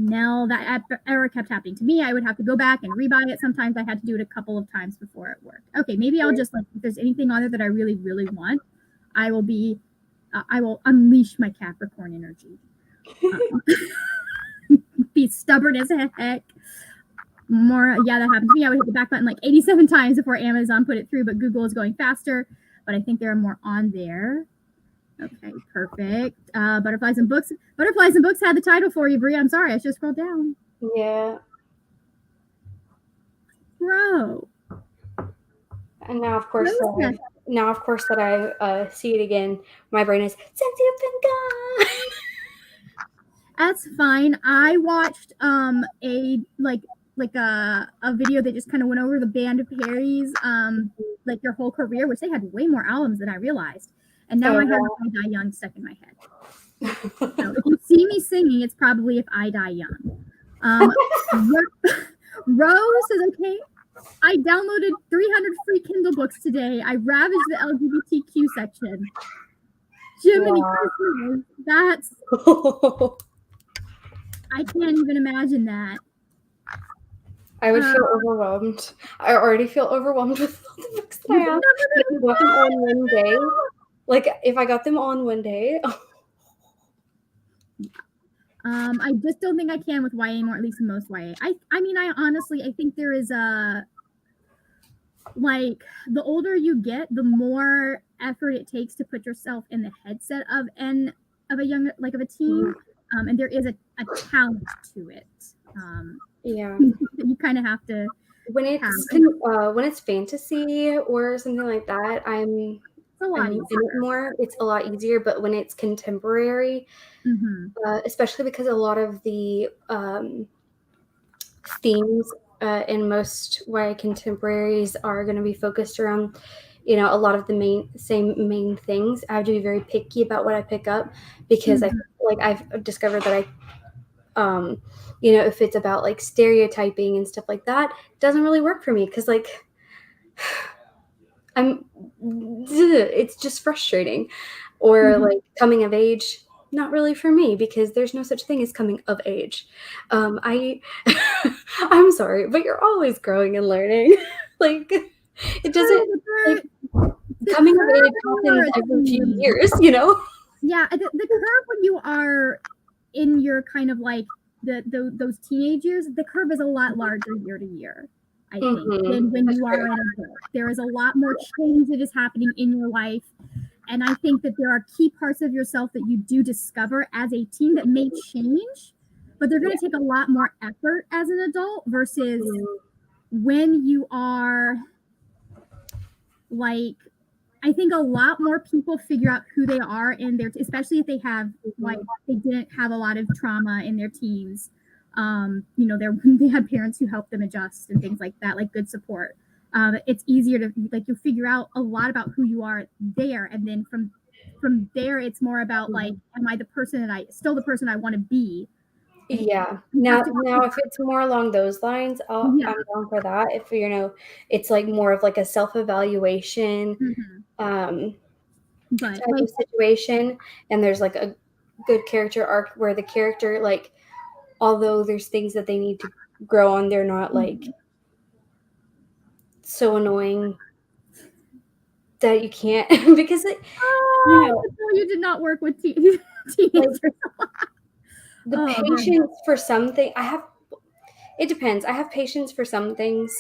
No, that error kept happening to me. I would have to go back and rebuy it. Sometimes I had to do it a couple of times before it worked. Okay, maybe I'll just, like, if there's anything on it that I really, really want, I will unleash my Capricorn energy. Be stubborn as heck. Yeah, that happened to me. I would hit the back button like 87 times before Amazon put it through, but Google is going faster. But I think there are more on there. Okay, perfect. Butterflies and Books. Butterflies and Books had the title for you, Brie. I'm sorry, I should scroll down. Yeah. Bro. And now, of course, that I see it again, my brain is since you've been gone. That's fine. I watched a video that just kind of went over the band of Perry's like their whole career, which they had way more albums than I realized. And now I have I Die Young stuck in my head. So if you see me singing, it's probably If I Die Young. Rose says, okay, I downloaded 300 free Kindle books today. I ravaged the LGBTQ section. Jiminy Christmas. That's I can't even imagine that. I would feel overwhelmed. I already feel overwhelmed with all the books that I have. If I got them on one day, like if I got them on one day. I just don't think I can with YA anymore, at least most YA. I mean, I honestly, I think there is like, the older you get, the more effort it takes to put yourself in the headset of a young, like of a teen. And there is a talent to it. Yeah. You kind of have to. When it's fantasy or something like that, I'm a lot easier. More. It's a lot easier. But when it's contemporary, especially because a lot of the themes in most YA contemporaries are going to be focused around, you know, a lot of the main things. I have to be very picky about what I pick up because I've discovered that you know, if it's about like stereotyping and stuff like that, it doesn't really work for me because like it's just frustrating. Or like coming of age, not really for me because there's no such thing as coming of age. I'm sorry, but you're always growing and learning. Like it doesn't coming of age happens every few years, you know? Yeah, the curve when you are in your kind of like those teenage years, the curve is a lot larger year to year, I think, than when you are an adult. There is a lot more change that is happening in your life. And I think that there are key parts of yourself that you do discover as a teen that may change, but they're going to take a lot more effort as an adult versus when you are like, I think a lot more people figure out who they are in their, especially if they have like they didn't have a lot of trauma in their teens. You know, they had parents who helped them adjust and things like that, like good support. It's easier to like you figure out a lot about who you are there, and then from there it's more about like, am I the person that still the person I want to be? Yeah. Now if it's more along those lines, I'm down for that. If you know, it's like more of like a self-evaluation type of situation, and there's like a good character arc where the character, like, although there's things that they need to grow on, they're not like so annoying that you can't because it, you know, you did not work with teenagers. Like, the patience for something it depends. I have patience for some things,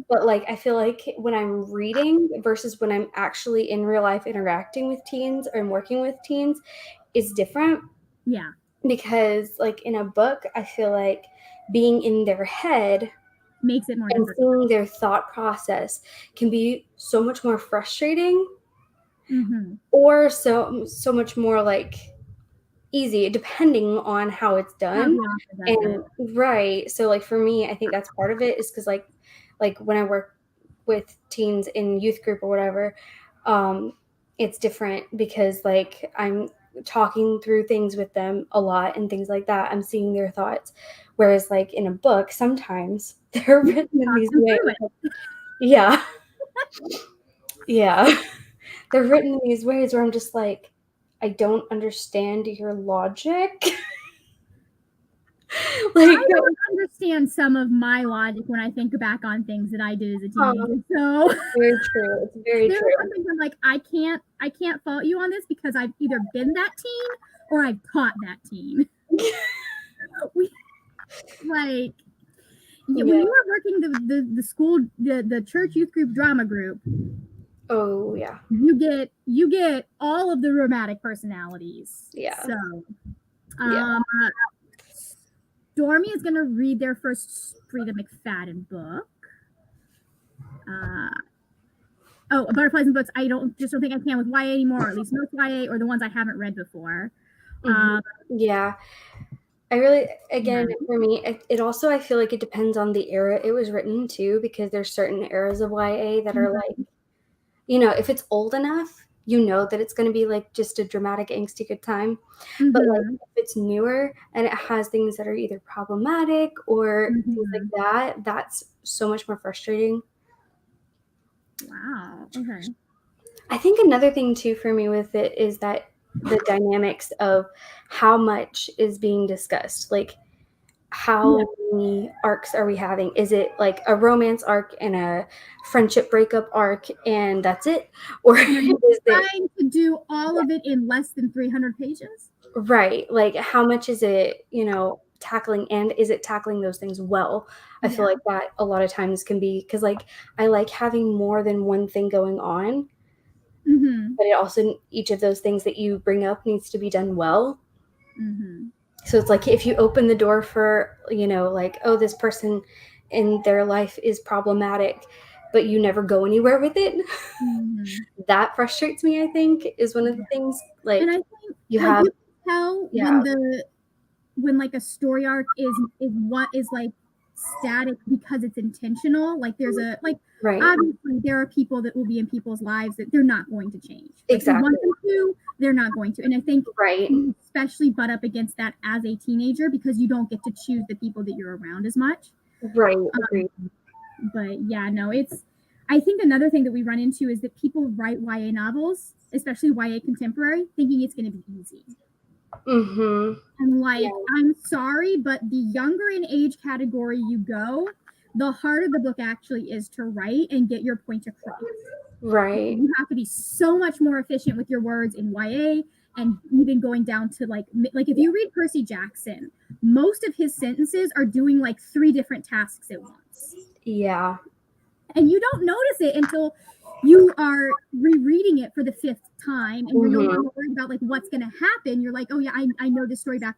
but like I feel like when I'm reading versus when I'm actually in real life interacting with teens or working with teens is different. Yeah. Because like in a book, I feel like being in their head makes it more and seeing their thought process can be so much more frustrating or so much more like easy depending on how it's done. And right, so like for me, I think that's part of it is because like when I work with teens in youth group or whatever, it's different because like I'm talking through things with them a lot and things like that. I'm seeing their thoughts, whereas like in a book sometimes they're written in these ways. Yeah. They're written in these ways where I'm just like, I don't understand your logic. I don't understand some of my logic when I think back on things that I did as a teenager. So it's very true. It's very there true. are some things I'm like, I can't fault you on this because I've either been that teen or I've taught that teen. Like, when you were working the school, the church youth group drama group. Oh yeah. You get all of the romantic personalities. Yeah. So, Stormy is going to read their first Frida McFadden book. Butterflies and Books. I don't think I can with YA anymore, or at least most YA, or the ones I haven't read before. Yeah. I really, again, for me, it also, I feel like it depends on the era it was written too, because there's certain eras of YA that are like, you know, if it's old enough, you know that it's going to be like just a dramatic, angsty good time. But like if it's newer and it has things that are either problematic or things like that, that's so much more frustrating. Wow. Okay. I think another thing too for me with it is that the dynamics of how much is being discussed. Like, how many arcs are we having? Is it like a romance arc and a friendship breakup arc and that's it? Or is it trying to do all of it in less than 300 pages? Right. Like, how much is it, you know, tackling, and is it tackling those things well? I feel like that a lot of times can be, because like I like having more than one thing going on. But it also, each of those things that you bring up needs to be done well. So it's like, if you open the door for, you know, like, oh, this person in their life is problematic, but you never go anywhere with it, that frustrates me, I think, is one of the things. Like, and I think you have you tell when like a story arc is what is like static because it's intentional. Like, there's a obviously there are people that will be in people's lives that they're not going to change. Like, exactly. You want them to, they're not going to. And I think you especially butt up against that as a teenager because you don't get to choose the people that you're around as much. Right. Agreed. But yeah, no, I think another thing that we run into is that people write YA novels, especially YA contemporary, thinking it's going to be easy. And like, I'm sorry, but the younger in age category you go, the harder the book actually is to write and get your point across. Right. You have to be so much more efficient with your words in YA, and even going down to like if you read Percy Jackson, most of his sentences are doing like 3 different tasks at once. Yeah. And you don't notice it until you are rereading it for the 5th time, and you're no longer worried about like what's going to happen. You're like, oh yeah, I know this story back.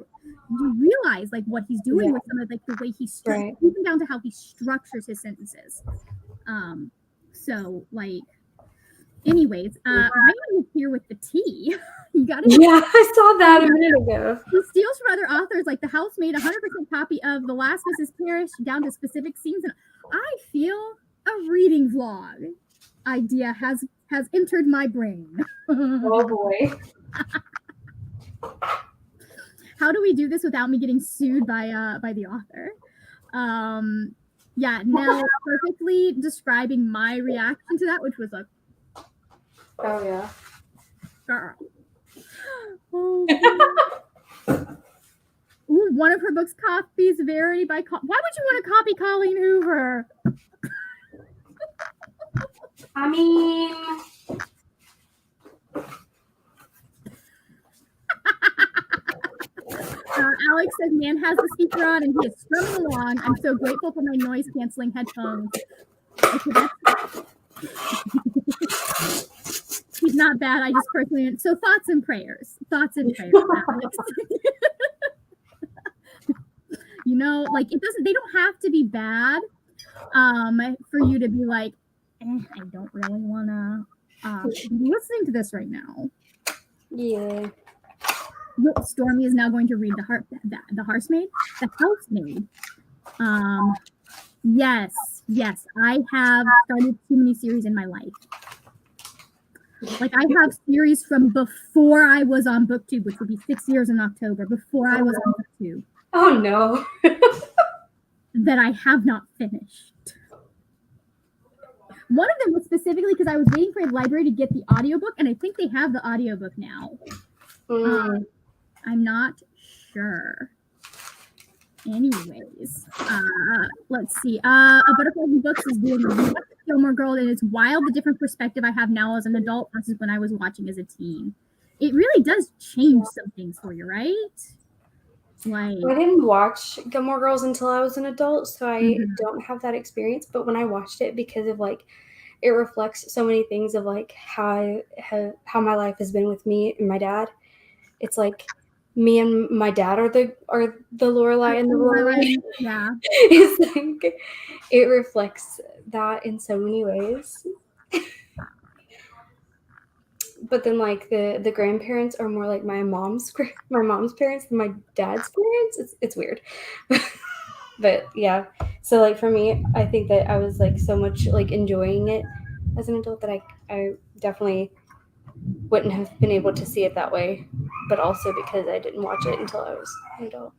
You realize like what he's doing with some of like the way he's even down to how he structures his sentences. So like, anyways, Ryan is here with the tea. You got it. Yeah, I saw that a minute ago. He steals from other authors, like The Housemaid, 100% copy of The Last Mrs. Parrish, down to specific scenes, and I feel a reading vlog idea has entered my brain. Oh boy. How do we do this without me getting sued by the author? Yeah, Nell perfectly describing my reaction to that, which was like, oh yeah, girl. Oh, ooh, one of her books copies Verity by why would you want to copy Colleen Hoover? I mean, Alex says, man has the speaker on and he is strumming along. I'm so grateful for my noise canceling headphones. Okay, he's not bad. I just personally, so thoughts and prayers, Alex. You know, like, they don't have to be bad for you to be like, I don't really want to be listening to this right now. Yeah. Stormy is now going to read the Housemaid. Yes, I have started too many series in my life. Like, I have series from before I was on BookTube, which would be 6 years in October, before I was on BookTube. Oh no. That I have not finished. One of them was specifically because I was waiting for a library to get the audiobook, and I think they have the audiobook now. I'm not sure. Anyways, let's see. A Butterfly in Books is doing Gilmore Girls, and it's wild the different perspective I have now as an adult versus when I was watching as a teen. It really does change some things for you, right? Like, I didn't watch Gilmore Girls until I was an adult, so I don't have that experience. But when I watched it, because of like, it reflects so many things of like how my life has been with me and my dad. It's like me and my dad are the Lorelai and the Rory. yeah. It's like it reflects that in so many ways. But then like the grandparents are more like my mom's parents than my dad's parents. It's weird. But yeah, so like for me, I think that I was like so much like enjoying it as an adult that I definitely wouldn't have been able to see it that way, but also because I didn't watch it until I was an adult.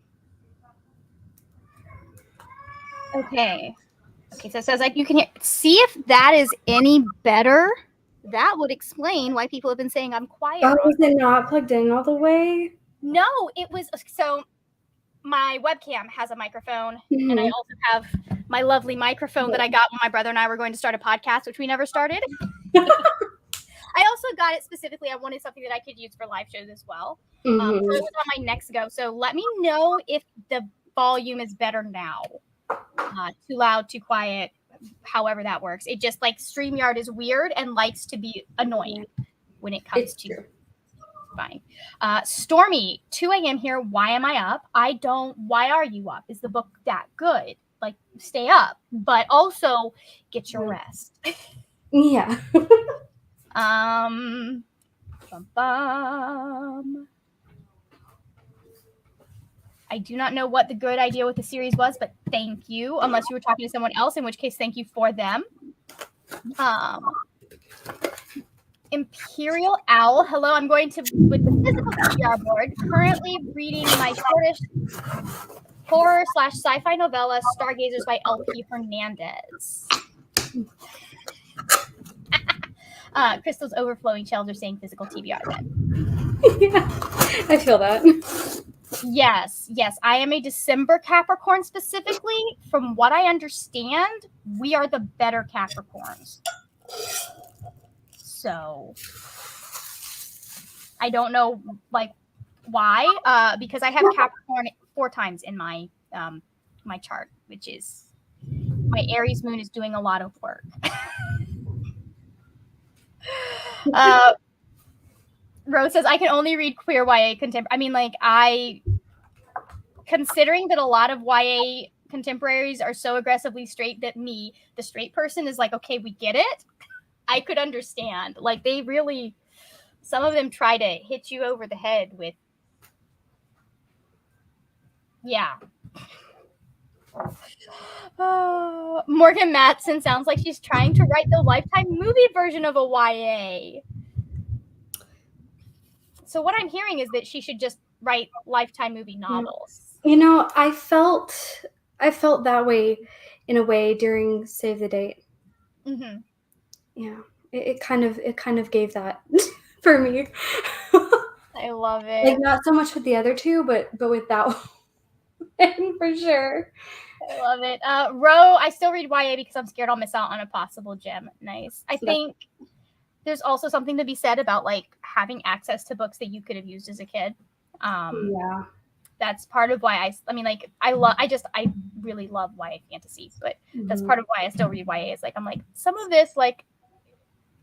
Okay, so it says like you can see if that is any better. That would explain why people have been saying I'm quiet. Oh, was it not plugged in all the way? No, it was. So my webcam has a microphone, and I also have my lovely microphone that I got when my brother and I were going to start a podcast, which we never started. I also got it specifically. I wanted something that I could use for live shows as well. So it was on my next go. So let me know if the volume is better now. Too loud, too quiet, however that works. It just like StreamYard is weird and likes to be annoying when it comes to fine. Stormy, 2 a.m. here. Why am I up? Why are you up? Is the book that good? Like, stay up, but also get your rest. Yeah. I do not know what the good idea with the series was, but thank you. Unless you were talking to someone else, in which case, thank you for them. Imperial Owl. Hello, I'm going to with the physical TBR board. Currently reading my shortest horror/sci-fi novella, Stargazers by L.P. Hernandez. Crystal's overflowing shelves are saying physical TBR then. Yeah, I feel that. Yes. I am a December Capricorn specifically. From what I understand, we are the better Capricorns. So I don't know like why, because I have Capricorn 4 times in my my chart, which is my Aries moon is doing a lot of work. Rose says I can only read queer YA contemporary. I mean, like considering that a lot of YA contemporaries are so aggressively straight that me, the straight person, is like, okay, we get it. I could understand. Like they really, some of them try to hit you over the head with, yeah. Morgan Matson sounds like she's trying to write the Lifetime movie version of a YA. So what I'm hearing is that she should just write Lifetime movie novels. You know, I felt that way in a way during Save the Date. Mm-hmm. Yeah, it kind of gave that for me. I love it. Like not so much with the other two, but with that one for sure. I love it. Ro, I still read YA because I'm scared I'll miss out on a possible gem. Nice. I think there's also something to be said about like having access to books that you could have used as a kid. Yeah. That's part of why I mean, like, I really love YA fantasy, but that's part of why I still read YA. Is like, I'm like, some of this, like,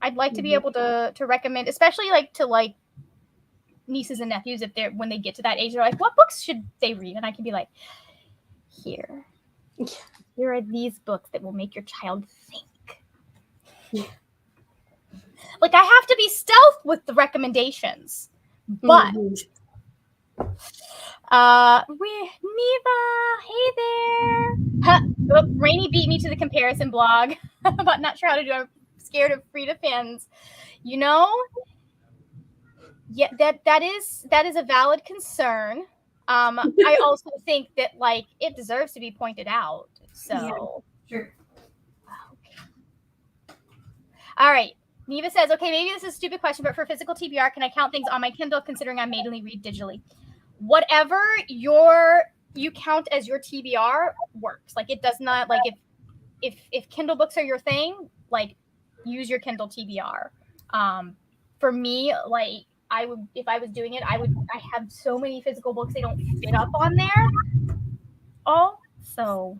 I'd like to be able to recommend, especially like to like nieces and nephews when they get to that age, they're like, what books should they read? And I can be like, here are these books that will make your child think. Yeah. Like, I have to be stealth with the recommendations, but Neva, hey there. Rainy beat me to the comparison blog, but not sure how to do it. I'm scared of Frida fans. You know, yeah, that is a valid concern. I also think that like it deserves to be pointed out. So sure. Okay. All right. Neva says, okay, maybe this is a stupid question, but for physical TBR, can I count things on my Kindle considering I mainly read digitally? Whatever your you count as your TBR works. Like, it does not, like, if Kindle books are your thing, like, use your Kindle TBR. For me, like, I would, if I was doing it, I have so many physical books, they don't fit up on there. So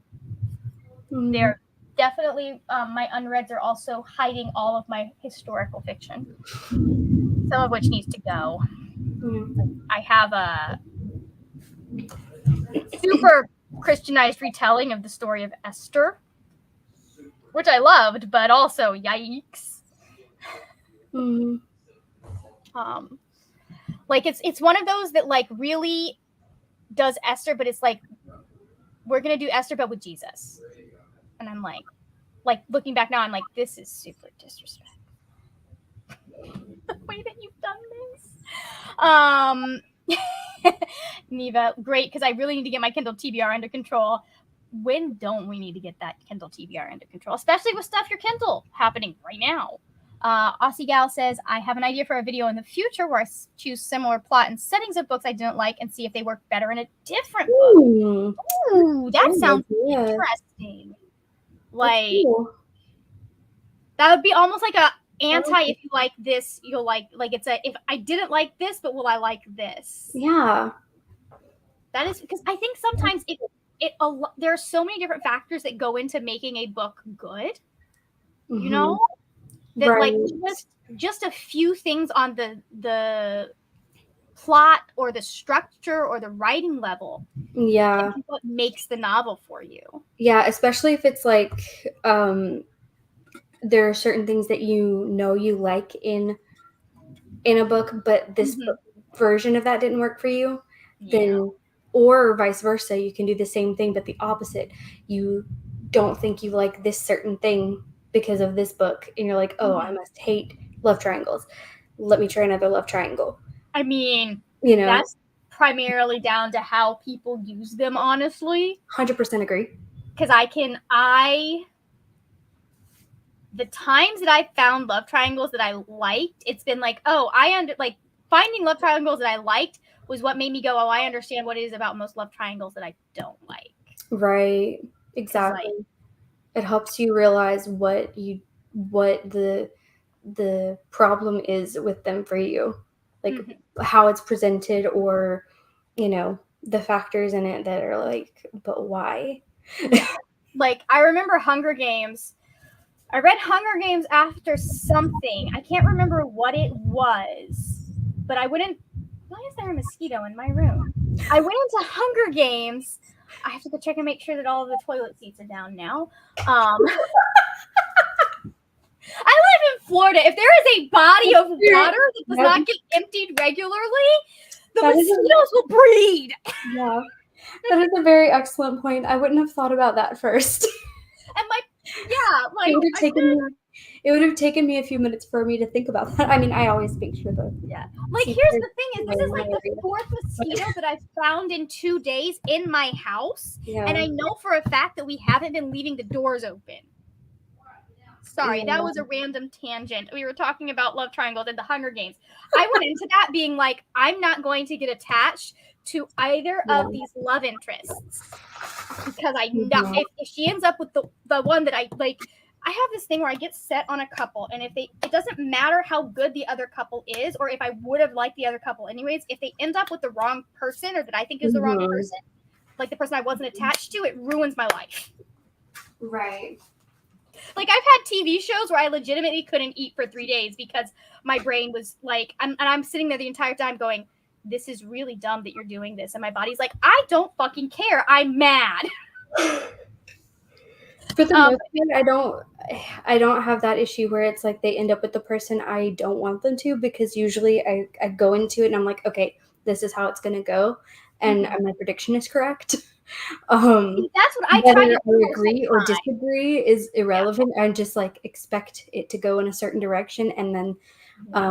they're definitely, my unreads are also hiding all of my historical fiction, some of which needs to go. I have a super Christianized retelling of the story of Esther, which I loved, but also yikes. Like, it's one of those that, like, really does Esther, but it's like, we're gonna do Esther but with Jesus, and I'm like looking back now, I'm like, this is super disrespectful. The way that you've done this. Neva, great, because I really need to get my Kindle TBR under control. When don't we need to get that Kindle TBR under control, especially with stuff your Kindle happening right now? Aussie Gal says, I have an idea for a video in the future where I choose similar plot and settings of books I didn't like and see if they work better in a different book. Ooh, that sounds interesting. Like, cool. That would be almost like a anti, if you like this, you'll like it's a, if I didn't like this, but will I like this? Yeah. That is, because I think sometimes there are so many different factors that go into making a book good, you know? That like just a few things on the plot or the structure or the writing level, what makes the novel for you. Yeah, especially if it's like there are certain things that you like in a book, but this version of that didn't work for you. Then, or vice versa, you can do the same thing but the opposite. You don't think you like this certain thing because of this book, and you're like, oh, I must hate love triangles. Let me try another love triangle. I mean, that's primarily down to how people use them, honestly. 100% agree. Because the times that I found love triangles that I liked, it's been like, oh, finding love triangles that I liked was what made me go, oh, I understand what it is about most love triangles that I don't like. Right. Exactly. It helps you realize what the problem is with them for you, like how it's presented, or the factors in it that are like, but why? Like, I remember Hunger Games. I read Hunger Games after something. I can't remember what it was, but I wouldn't. Why is there a mosquito in my room? I went into Hunger Games. I have to go check and make sure that all of the toilet seats are down now. I live in Florida. If there is a body of water that does not get emptied regularly, the mosquitoes will breed. Yeah, that is a very excellent point. I wouldn't have thought about that first. And it would have taken me a few minutes for me to think about that. I mean, I always make sure that. Yeah. Like, here's the thing: is this is like the fourth mosquito that I've found in 2 days in my house, and I know for a fact that we haven't been leaving the doors open. Sorry, that was a random tangent. We were talking about love triangles and the Hunger Games. I went into that being like, I'm not going to get attached to either of these love interests, because I know if she ends up with the one that I like. I have this thing where I get set on a couple, and it doesn't matter how good the other couple is, or if I would have liked the other couple anyways, if they end up with the wrong person, or that I think is the wrong person, like the person I wasn't attached to, it ruins my life. Right. Like, I've had TV shows where I legitimately couldn't eat for 3 days because my brain was like, I'm sitting there the entire time going, this is really dumb that you're doing this. And my body's like, I don't fucking care. I'm mad. For the most part, I don't have that issue where it's like they end up with the person I don't want them to, because usually I go into it and I'm like, okay, this is how it's going to go. And my prediction is correct. That's what I try to do. Agree or disagree is irrelevant. I just like expect it to go in a certain direction. And then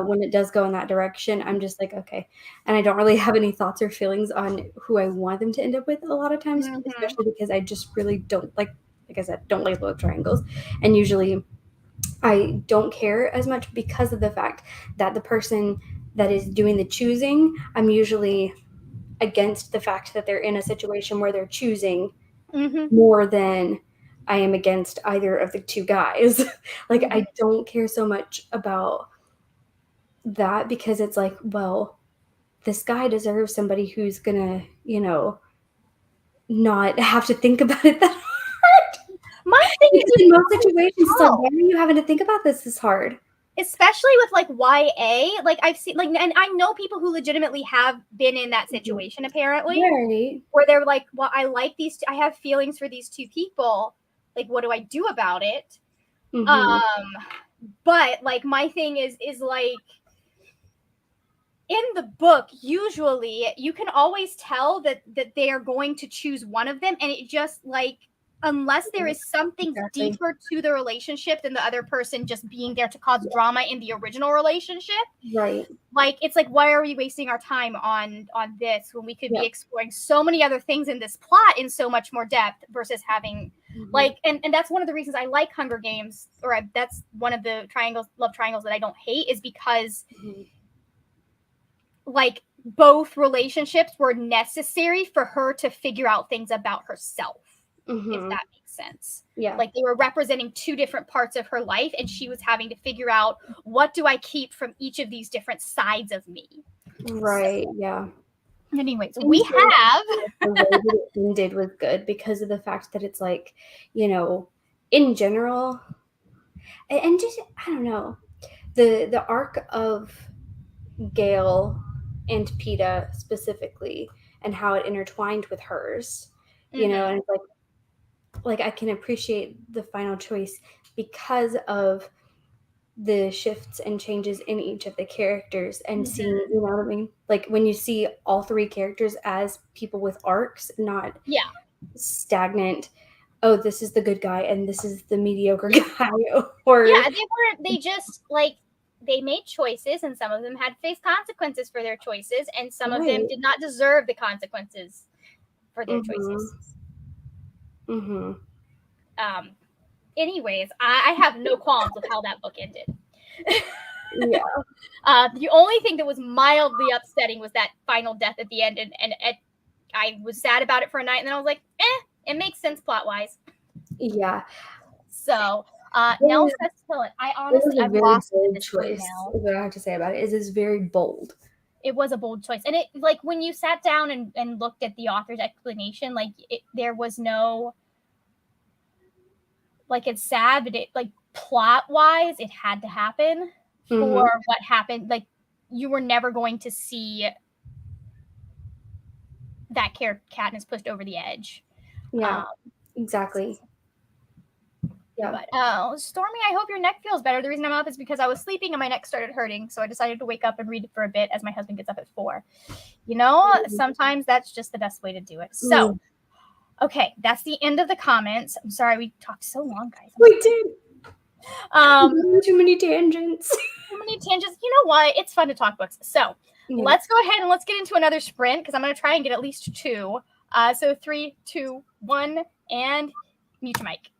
when it does go in that direction, I'm just like, okay. And I don't really have any thoughts or feelings on who I want them to end up with a lot of times, especially because I just really don't like I said, don't like love triangles. And usually I don't care as much because of the fact that the person that is doing the choosing, I'm usually against the fact that they're in a situation where they're choosing Mm-hmm. more than I am against either of the two guys. Like, Mm-hmm. I don't care so much about that because it's like, well, this guy deserves somebody who's gonna, not have to think about it that hard. My thing Because is, in most situations, it's like, oh, why are you having to think about this hard? especially with like YA, like I've seen like, and I know people who legitimately have been in that situation apparently, Right. where they're like, well, I like these, I have feelings for these two people. Like, what do I do about it? Mm-hmm. But like my thing is like in the book, usually you can always tell that they are going to choose one of them, and it just like unless there is something Exactly. deeper to the relationship than the other person just being there to cause drama in the original relationship. Right. Like it's like, why are we wasting our time on this when we could be exploring so many other things in this plot in so much more depth versus having like and that's one of the reasons I like Hunger Games, or that's one of the love triangles that I don't hate, is because like both relationships were necessary for her to figure out things about herself, if that makes sense. Yeah. Like they were representing two different parts of her life, and she was having to figure out, what do I keep from each of these different sides of me? Right. Yeah. Anyways, we have the way that it ended was good because of the fact that it's like, in general, and just I don't know, the arc of Gail and PETA specifically, and how it intertwined with hers, and it's like I can appreciate the final choice because of the shifts and changes in each of the characters, and seeing, you know what I mean? Like when you see all three characters as people with arcs, not stagnant, oh, this is the good guy and this is the mediocre guy. Or they just like they made choices, and some of them had to face consequences for their choices, and some of them did not deserve the consequences for their choices. Anyways, I have no qualms with how that book ended. The only thing that was mildly upsetting was that final death at the end, and I was sad about it for a night, and then I was like, it makes sense plot wise. Yeah. So Nell says kill it. I honestly, I've lost bold this choice. now. What I have to say about it is it's very bold. It was a bold choice, and it like when you sat down and looked at the author's explanation, like there was no, like, it's sad, but it like plot wise it had to happen for what happened. Like you were never going to see that Katniss pushed over the edge. Yeah, exactly. Yeah. But Stormy, I hope your neck feels better. The reason I'm up is because I was sleeping and my neck started hurting, so I decided to wake up and read it for a bit as my husband gets up at 4. Sometimes that's just the best way to do it. So okay, that's the end of the comments. I'm sorry we talked so long, guys. We did. Too many tangents. Too many tangents. You know what? It's fun to talk books. So let's go ahead and let's get into another sprint, because I'm going to try and get at least 2. So 3, 2, 1, and mute your mic.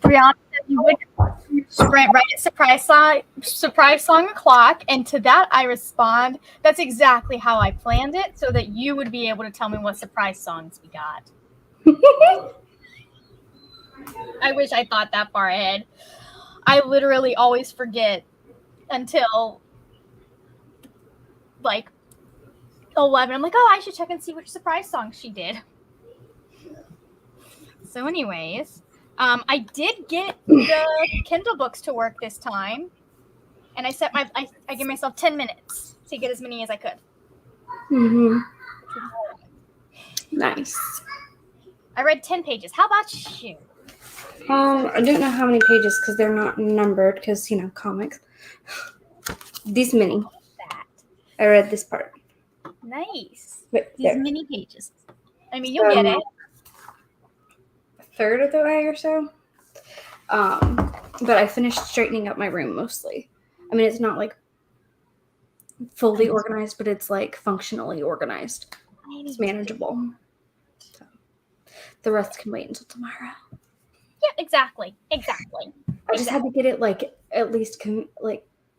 Brianna said you would sprint right at surprise song o'clock, and to that I respond, that's exactly how I planned it, so that you would be able to tell me what surprise songs we got. I wish I thought that far ahead. I literally always forget until like 11. I'm like, oh, I should check and see which surprise song she did. So anyways, I did get the Kindle books to work this time, and I gave myself 10 minutes to get as many as I could. Mm-hmm. Nice. I read 10 pages. How about you? I don't know how many pages because they're not numbered because, comics. These many. That. I read this part. Nice. But These there. mini pages. I mean, you'll get it. A third of the way or so. But I finished straightening up my room mostly. I mean, it's not like fully organized, but it's like functionally organized. It's manageable. So the rest can wait until tomorrow. Yeah, exactly. I just had to get it like at least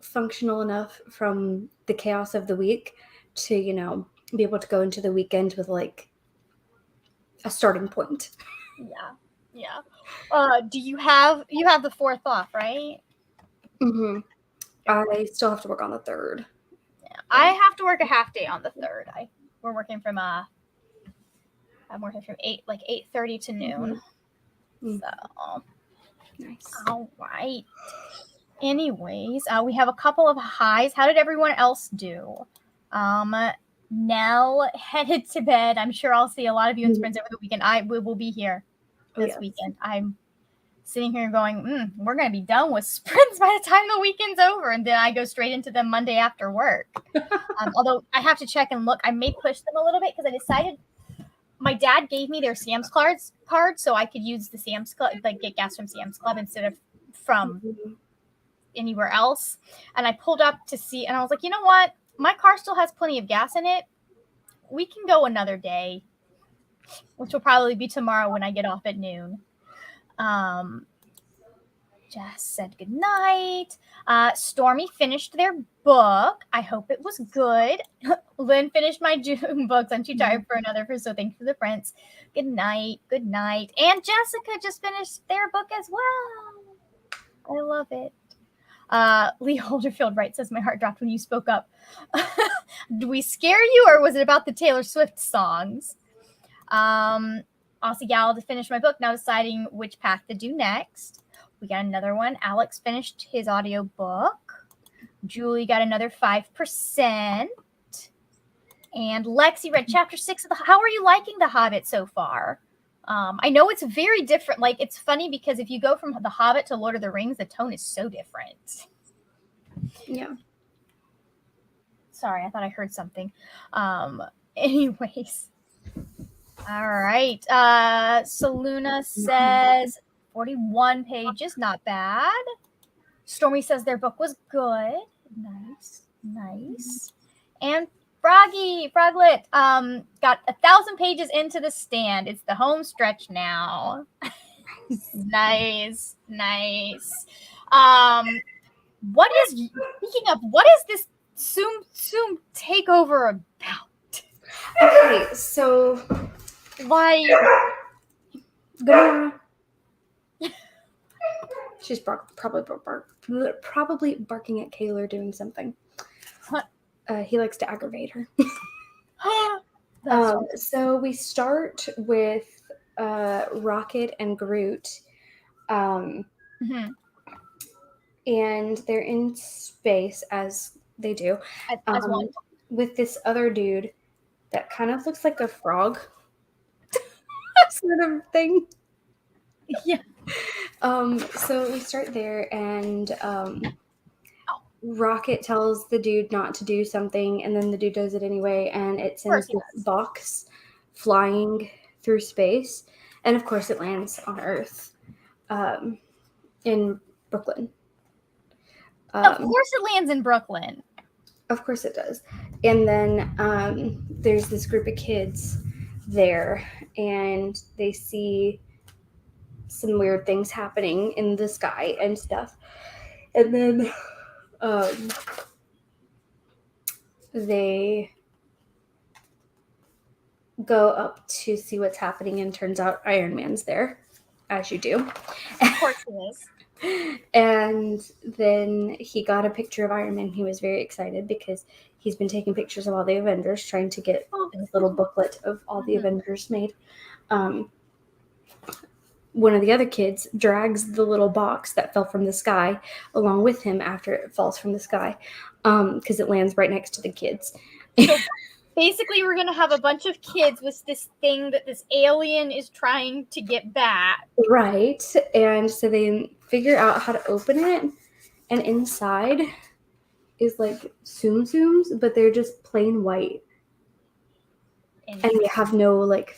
functional enough from the chaos of the week to be able to go into the weekend with like a starting point. Yeah. Do you have the 4th off, right? Mm-hmm. I still have to work on the 3rd. Yeah, I have to work a half day on the 3rd. I'm working from 8:30 to noon. Mm-hmm. So Nice. All right. Anyways, we have a couple of highs. How did everyone else do? Nell headed to bed. I'm sure I'll see a lot of you in sprints over the weekend. We will be here this weekend. I'm sitting here going, we're going to be done with sprints by the time the weekend's over. And then I go straight into them Monday after work. Although I have to check and look. I may push them a little bit because I decided my dad gave me their Sam's card so I could use the Sam's Club, like get gas from Sam's Club instead of from anywhere else. And I pulled up to see, and I was like, you know what? My car still has plenty of gas in it. We can go another day, which will probably be tomorrow when I get off at noon. Jess said goodnight. Stormy finished their book. I hope it was good. Lynn finished my June books. I'm too tired for another, so thanks for the prints. Good night. And Jessica just finished their book as well. I love it. Lee Holderfield writes, says, my heart dropped when you spoke up. Did we scare you, or was it about the Taylor Swift songs? Aussie Gal to finish my book, now deciding which path to do next. We got another one. Alex finished his audio book. Julie got another 5%. And Lexi read chapter 6 of How are you liking The Hobbit so far? I know it's very different. Like, it's funny because if you go from The Hobbit to Lord of the Rings, the tone is so different. Yeah. Sorry, I thought I heard something. Anyways. All right. Saluna says 41 pages, not bad. Stormy says their book was good. Nice. And Froglet, got 1,000 pages into the stand. It's the home stretch now. Nice. What is this Zoom takeover about? Okay, so Like, Gonna... She's probably barking at Kayla doing something. He likes to aggravate her. So we start with Rocket and Groot. And they're in space, as they do. As one. With this other dude that kind of looks like a frog. Sort of thing. Yeah. So we start there, and Rocket tells the dude not to do something, and then the dude does it anyway, and it sends this box flying through space, and of course it lands on Earth, in Brooklyn. Of course it lands in Brooklyn. Of course it does. And then there's this group of kids there, and they see some weird things happening in the sky and stuff. And then they go up to see what's happening, and turns out Iron Man's there, as you do. Of course he is. And then he got a picture of Iron Man. He was very excited because he's been taking pictures of all the Avengers, trying to get his little booklet of all the Avengers made. One of the other kids drags the little box that fell from the sky along with him after it falls from the sky, because it lands right next to the kids. So basically, we're going to have a bunch of kids with this thing that this alien is trying to get back. Right. And so they figure out how to open it, and inside is like Tsum Tsums, but they're just plain white. And they have no like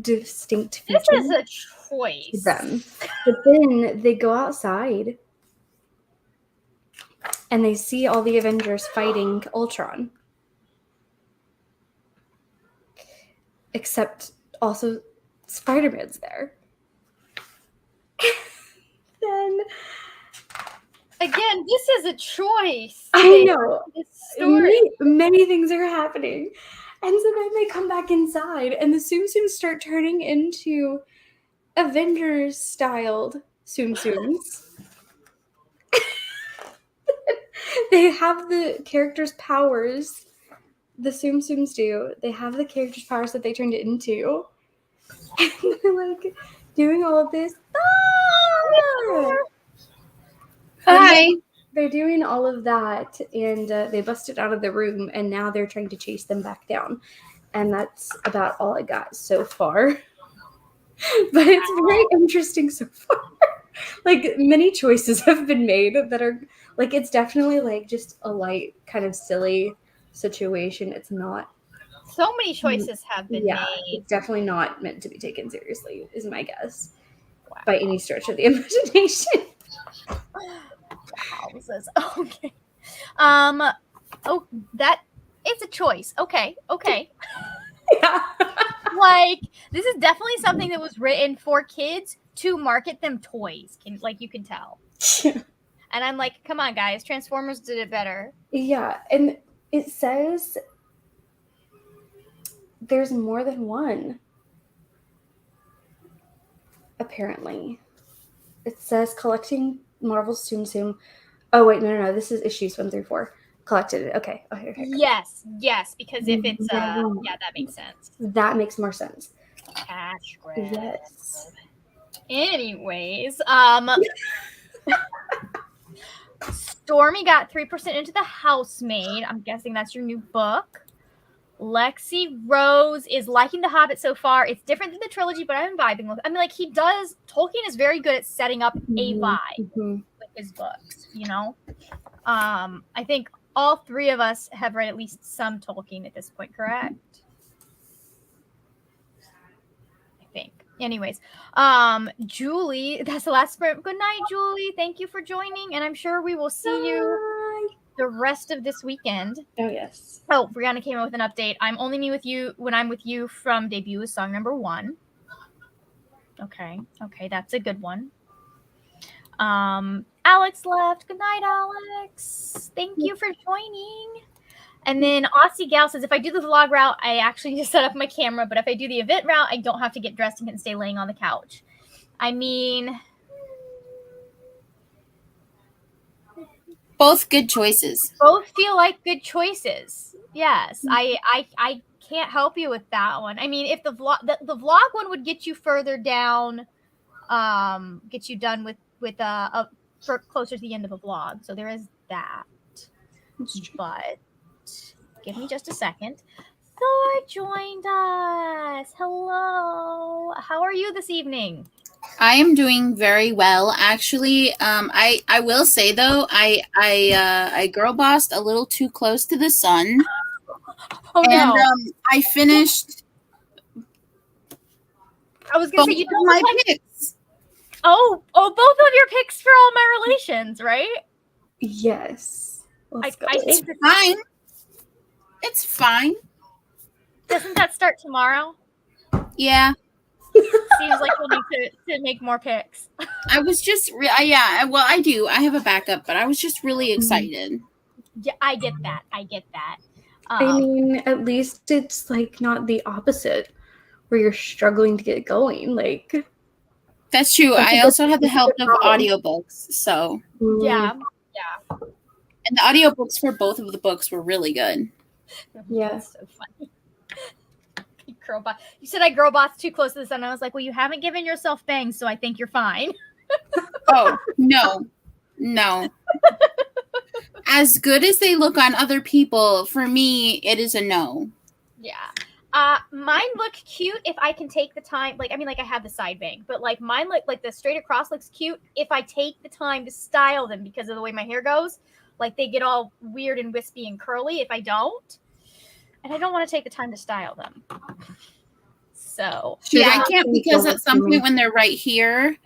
distinct features. This is a choice. To them. But then they go outside and they see all the Avengers fighting Ultron. Except also Spider-Man's there. Then again, this is a choice. I know. This story. Many things are happening. And so then they come back inside, and the Tsum Tsums start turning into Avengers-styled Tsum Tsums. They have the characters' powers. The Tsum Tsums do. They have the characters' powers that they turned it into. And they're like doing all of this. Ah! Hi. They're doing all of that, and they busted out of the room, and now they're trying to chase them back down. And that's about all I got so far. But it's very interesting so far. Like, many choices have been made that are, like, it's definitely, like, just a light, kind of silly situation. It's not. So many choices have been made. It's definitely not meant to be taken seriously, is my guess. Wow. By any stretch of the imagination. Houses. Okay. Oh, that it's a choice. Okay. Yeah. Like, this is definitely something that was written for kids to market them toys. You can tell. Yeah. And I'm like, come on, guys, Transformers did it better. Yeah, and it says there's more than one. Apparently, it says collecting Marvel's Tsum Tsum. Oh wait, no. This is issues 1 through 4. Collected it. Okay. Yes, because if it's that makes sense. That makes more sense. Cash grab. Yes. Anyways, Stormy got 3% into The Housemaid. I'm guessing that's your new book. Lexi Rose is liking The Hobbit so far. It's different than the trilogy, but I'm vibing with it. I mean, like, Tolkien is very good at setting up a vibe with his books, you know? I think all three of us have read at least some Tolkien at this point, correct? I think. Anyways, Julie, that's the last sprint. Good night, Julie. Thank you for joining, and I'm sure we will see you the rest of this weekend. Oh, yes. Oh, Brianna came in with an update. I'm only me with you when I'm with you from debut is song number 1. Okay, that's a good one. Alex left. Good night, Alex. Thank you for joining. And then Aussie Gal says, if I do the vlog route, I actually just set up my camera, but if I do the event route, I don't have to get dressed and can stay laying on the couch. I mean, both good choices. Both feel like good choices. Yes, I can't help you with that one. I mean, if the vlog one would get you further down, get you done with closer to the end of a vlog. So there is that. But give me just a second. Thor joined us. Hello. How are you this evening? I am doing very well, actually. I will say though, I girl bossed a little too close to the sun. Oh no! And I finished. I was gonna say you don't my like picks. Oh, both of your picks for All My Relations, right? Yes. I It's think fine. It's fine. Doesn't that start tomorrow? Yeah. seems like you'll need to make more picks. I was just, yeah, well, I do. I have a backup, but I was just really excited. Yeah, I get that. I mean, at least it's like not the opposite where you're struggling to get going. Like, That's true. That's a I good- also had the that's a help good of problem. audiobooks. So, yeah. and the audiobooks for both of the books were really good. Yeah. That's so funny. Girl boss. You said I girl boss too close to the sun. I was like, well, you haven't given yourself bangs, so I think you're fine. Oh, no. As good as they look on other people, for me, it is a no. Yeah. Mine look cute if I can take the time. Like, I mean, like I have the side bang, but like mine look like the straight across looks cute if I take the time to style them because of the way my hair goes. Like they get all weird and wispy and curly if I don't. And I don't want to take the time to style them. So Sure, yeah. I can't because at some point when they're right here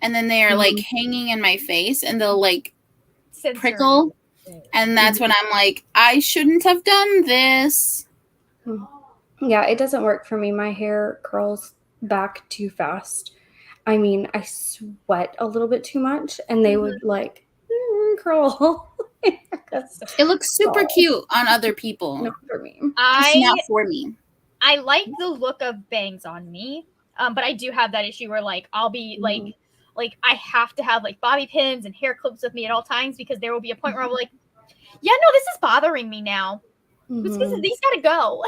and then they are like hanging in my face and they'll like prickle. And that's when I'm like, I shouldn't have done this. Yeah, it doesn't work for me. My hair curls back too fast. I mean, I sweat a little bit too much and they would like curl. It looks super cute on other people. Not for me. It's not for me. I like the look of bangs on me, but I do have that issue where like I'll be like I have to have like bobby pins and hair clips with me at all times because there will be a point where I'm like, yeah, no, this is bothering me now. These gotta go.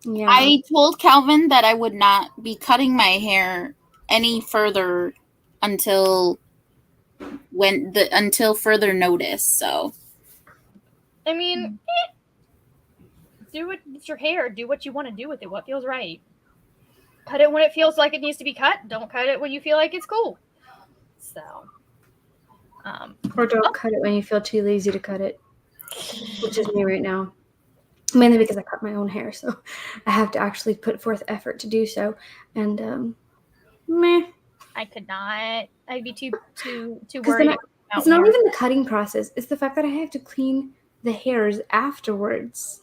Yeah. I told Calvin that I would not be cutting my hair any further until further notice. So, I mean, do it. It's your hair. Do what you want to do with it. What feels right. Cut it when it feels like it needs to be cut. Don't cut it when you feel like it's cool. So, or don't cut it when you feel too lazy to cut it, which is me right now. Mainly because I cut my own hair, so I have to actually put forth effort to do so. And meh. I could not. I'd be too worried. It's not even the cutting process. It's the fact that I have to clean the hairs afterwards.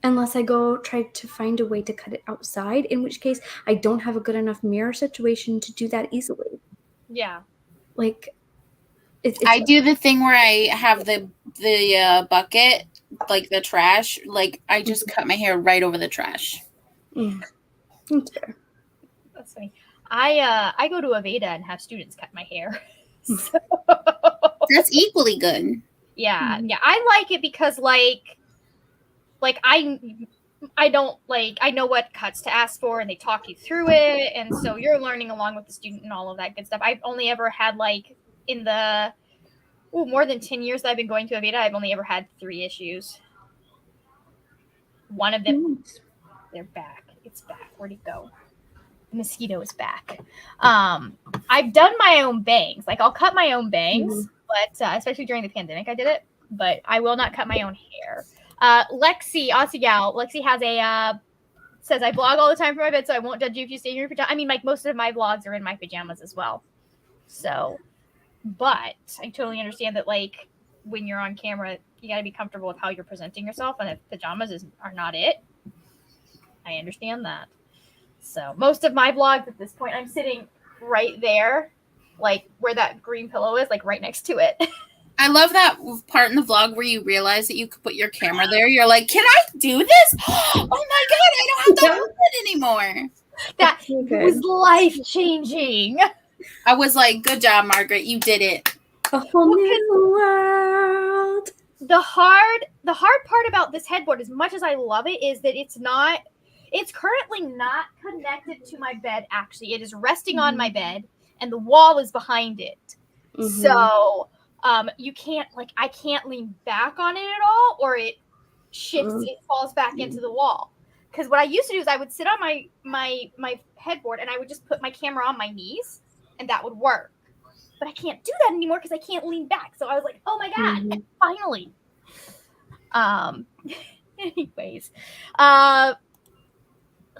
Unless I go try to find a way to cut it outside, in which case I don't have a good enough mirror situation to do that easily. Yeah. Like, I do the thing where I have the bucket, like the trash, like I just cut my hair right over the trash. That's fair. That's funny. I go to Aveda and have students cut my hair. So. That's equally good. Yeah, yeah. I like it because like I don't like I know what cuts to ask for and they talk you through it, and so you're learning along with the student and all of that good stuff. I've only ever had like in the more than 10 years that I've been going to Aveda, I've only ever had 3 issues. One of them, they're back. It's back. Where'd it go? The mosquito is back. I've done my own bangs. Like I'll cut my own bangs, but especially during the pandemic, I did it. But I will not cut my own hair. Lexi, Aussie gal, Lexi has a says I vlog all the time from my bed, so I won't judge you if you stay in your pajamas. I mean, like most of my vlogs are in my pajamas as well. So, but I totally understand that like when you're on camera, you got to be comfortable with how you're presenting yourself, and if pajamas are not it, I understand that. So most of my vlogs at this point, I'm sitting right there, like where that green pillow is, like right next to it. I love that part in the vlog where you realize that you could put your camera there. You're like, can I do this? Oh my God, I don't have to hold it anymore. That was life-changing. I was like, good job, Margaret. You did it. A whole new world. The hard part about this headboard, as much as I love it, is that it's currently not connected to my bed, actually. It is resting on my bed, and the wall is behind it. So you can't, like, I can't lean back on it at all, or it shifts, it falls back into the wall. Because what I used to do is I would sit on my headboard, and I would just put my camera on my knees, and that would work. But I can't do that anymore because I can't lean back. So I was like, oh my God, finally. Anyways.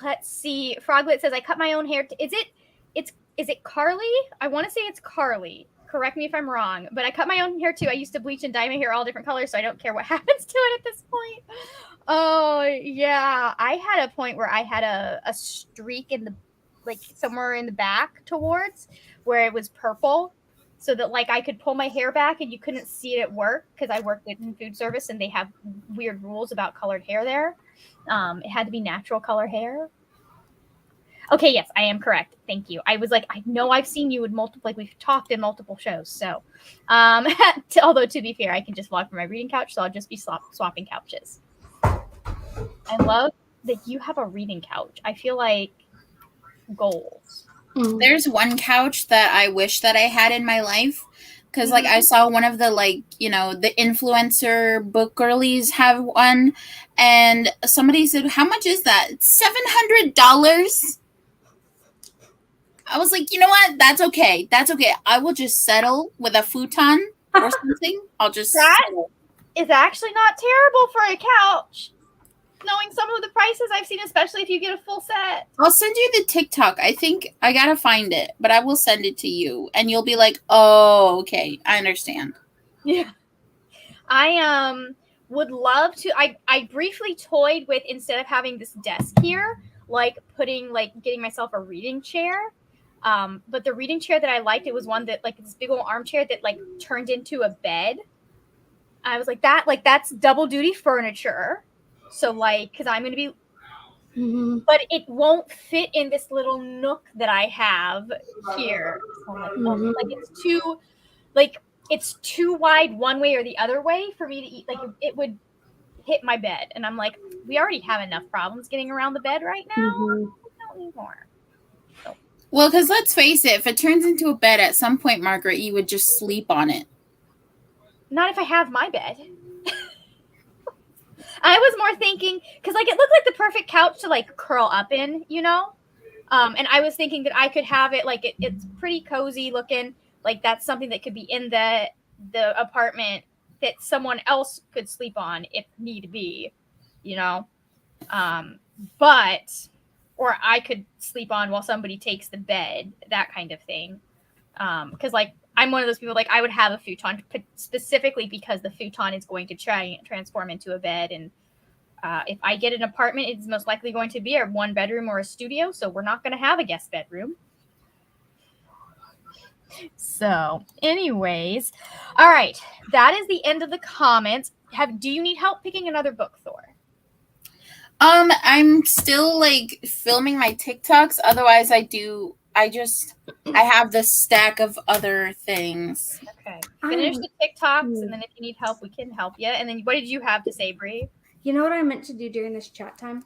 Let's see. Froglet says, I cut my own hair. Is it Carly? I want to say it's Carly. Correct me if I'm wrong. But I cut my own hair too. I used to bleach and dye my hair all different colors, so I don't care what happens to it at this point. Oh, yeah. I had a point where I had a streak in the like somewhere in the back towards where it was purple, so that like I could pull my hair back and you couldn't see it at work because I worked in food service and they have weird rules about colored hair there. It had to be natural color hair. Okay, yes, I am correct. Thank you. I was like, I know I've seen you in multiple, like we've talked in multiple shows. So, although to be fair, I can just vlog from my reading couch, so I'll just be swapping couches. I love that you have a reading couch. I feel like goals. There's one couch that I wish that I had in my life. Because, like, I saw one of the, like, you know, the influencer book girlies have one. And somebody said, how much is that? It's $700. I was like, you know what? That's okay. That's okay. I will just settle with a futon or something. I'll just settle. Is actually not terrible for a couch. Knowing some of the prices I've seen, especially if you get a full set. I'll send you the TikTok. I think I gotta find it, but I will send it to you, and you'll be like, "Oh, okay, I understand." Yeah, I would love to. I briefly toyed with, instead of having this desk here, like getting myself a reading chair. But the reading chair that I liked, it was one that like this big old armchair that like turned into a bed. I was like that's double duty furniture. So, like, because I'm going to be, but it won't fit in this little nook that I have here. So I'm like, it's too wide one way or the other way for me to eat. Like, it would hit my bed. And I'm like, we already have enough problems getting around the bed right now. I don't need more. So. Well, because let's face it, if it turns into a bed at some point, Margaret, you would just sleep on it. Not if I have my bed. I was more thinking, because like it looked like the perfect couch to like curl up in, you know? And I was thinking that I could have it like it's pretty cozy looking, like that's something that could be in the apartment that someone else could sleep on if need be, you know? Or I could sleep on while somebody takes the bed, that kind of thing. Because like I'm one of those people, like I would have a futon specifically because the futon is going to try and transform into a bed. And if I get an apartment, it's most likely going to be a 1-bedroom or a studio. So we're not going to have a guest bedroom. So anyways, all right. That is the end of the comments. Do you need help picking another book, Thor? I'm still like filming my TikToks. Otherwise I have this stack of other things. Okay. Finish the TikToks, and then if you need help, we can help you. And then what did you have to say, Brie? You know what I meant to do during this chat time?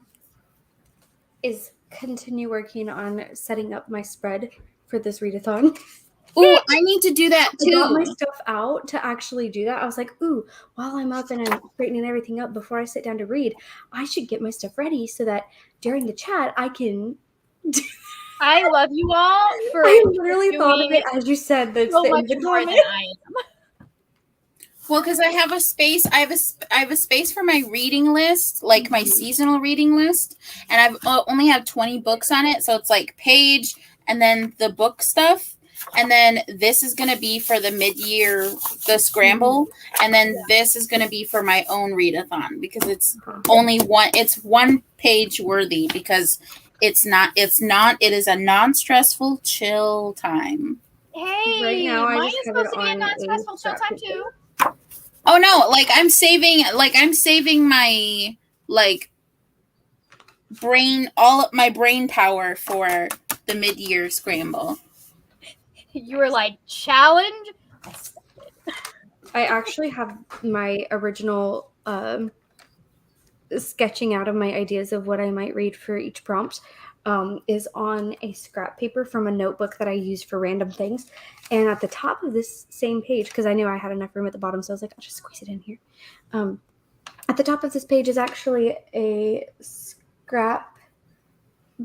Is continue working on setting up my spread for this readathon. Ooh, I need to do that too. I got my stuff out to actually do that. I was like, ooh, while I'm up and I'm straightening everything up before I sit down to read, I should get my stuff ready so that during the chat I can I love you all for I literally thought of it as you said. That's so the much more than I am. Well, because I have a space. I have a space for my reading list, like my seasonal reading list, and I've only have 20 books on it. So it's like page and then the book stuff, and then this is gonna be for the mid-year the scramble, and then this is gonna be for my own readathon because it's only one. It's one page worthy because. It is a non-stressful chill time. Hey, right now I mine just is have supposed it to be a on non-stressful chill time too. Oh no, like I'm saving my like my brain power for the mid-year scramble. You were like, challenge. I actually have my original sketching out of my ideas of what I might read for each prompt is on a scrap paper from a notebook that I use for random things. And at the top of this same page, because I knew I had enough room at the bottom, so I was like, I'll just squeeze it in here. At the top of this page is actually a scrap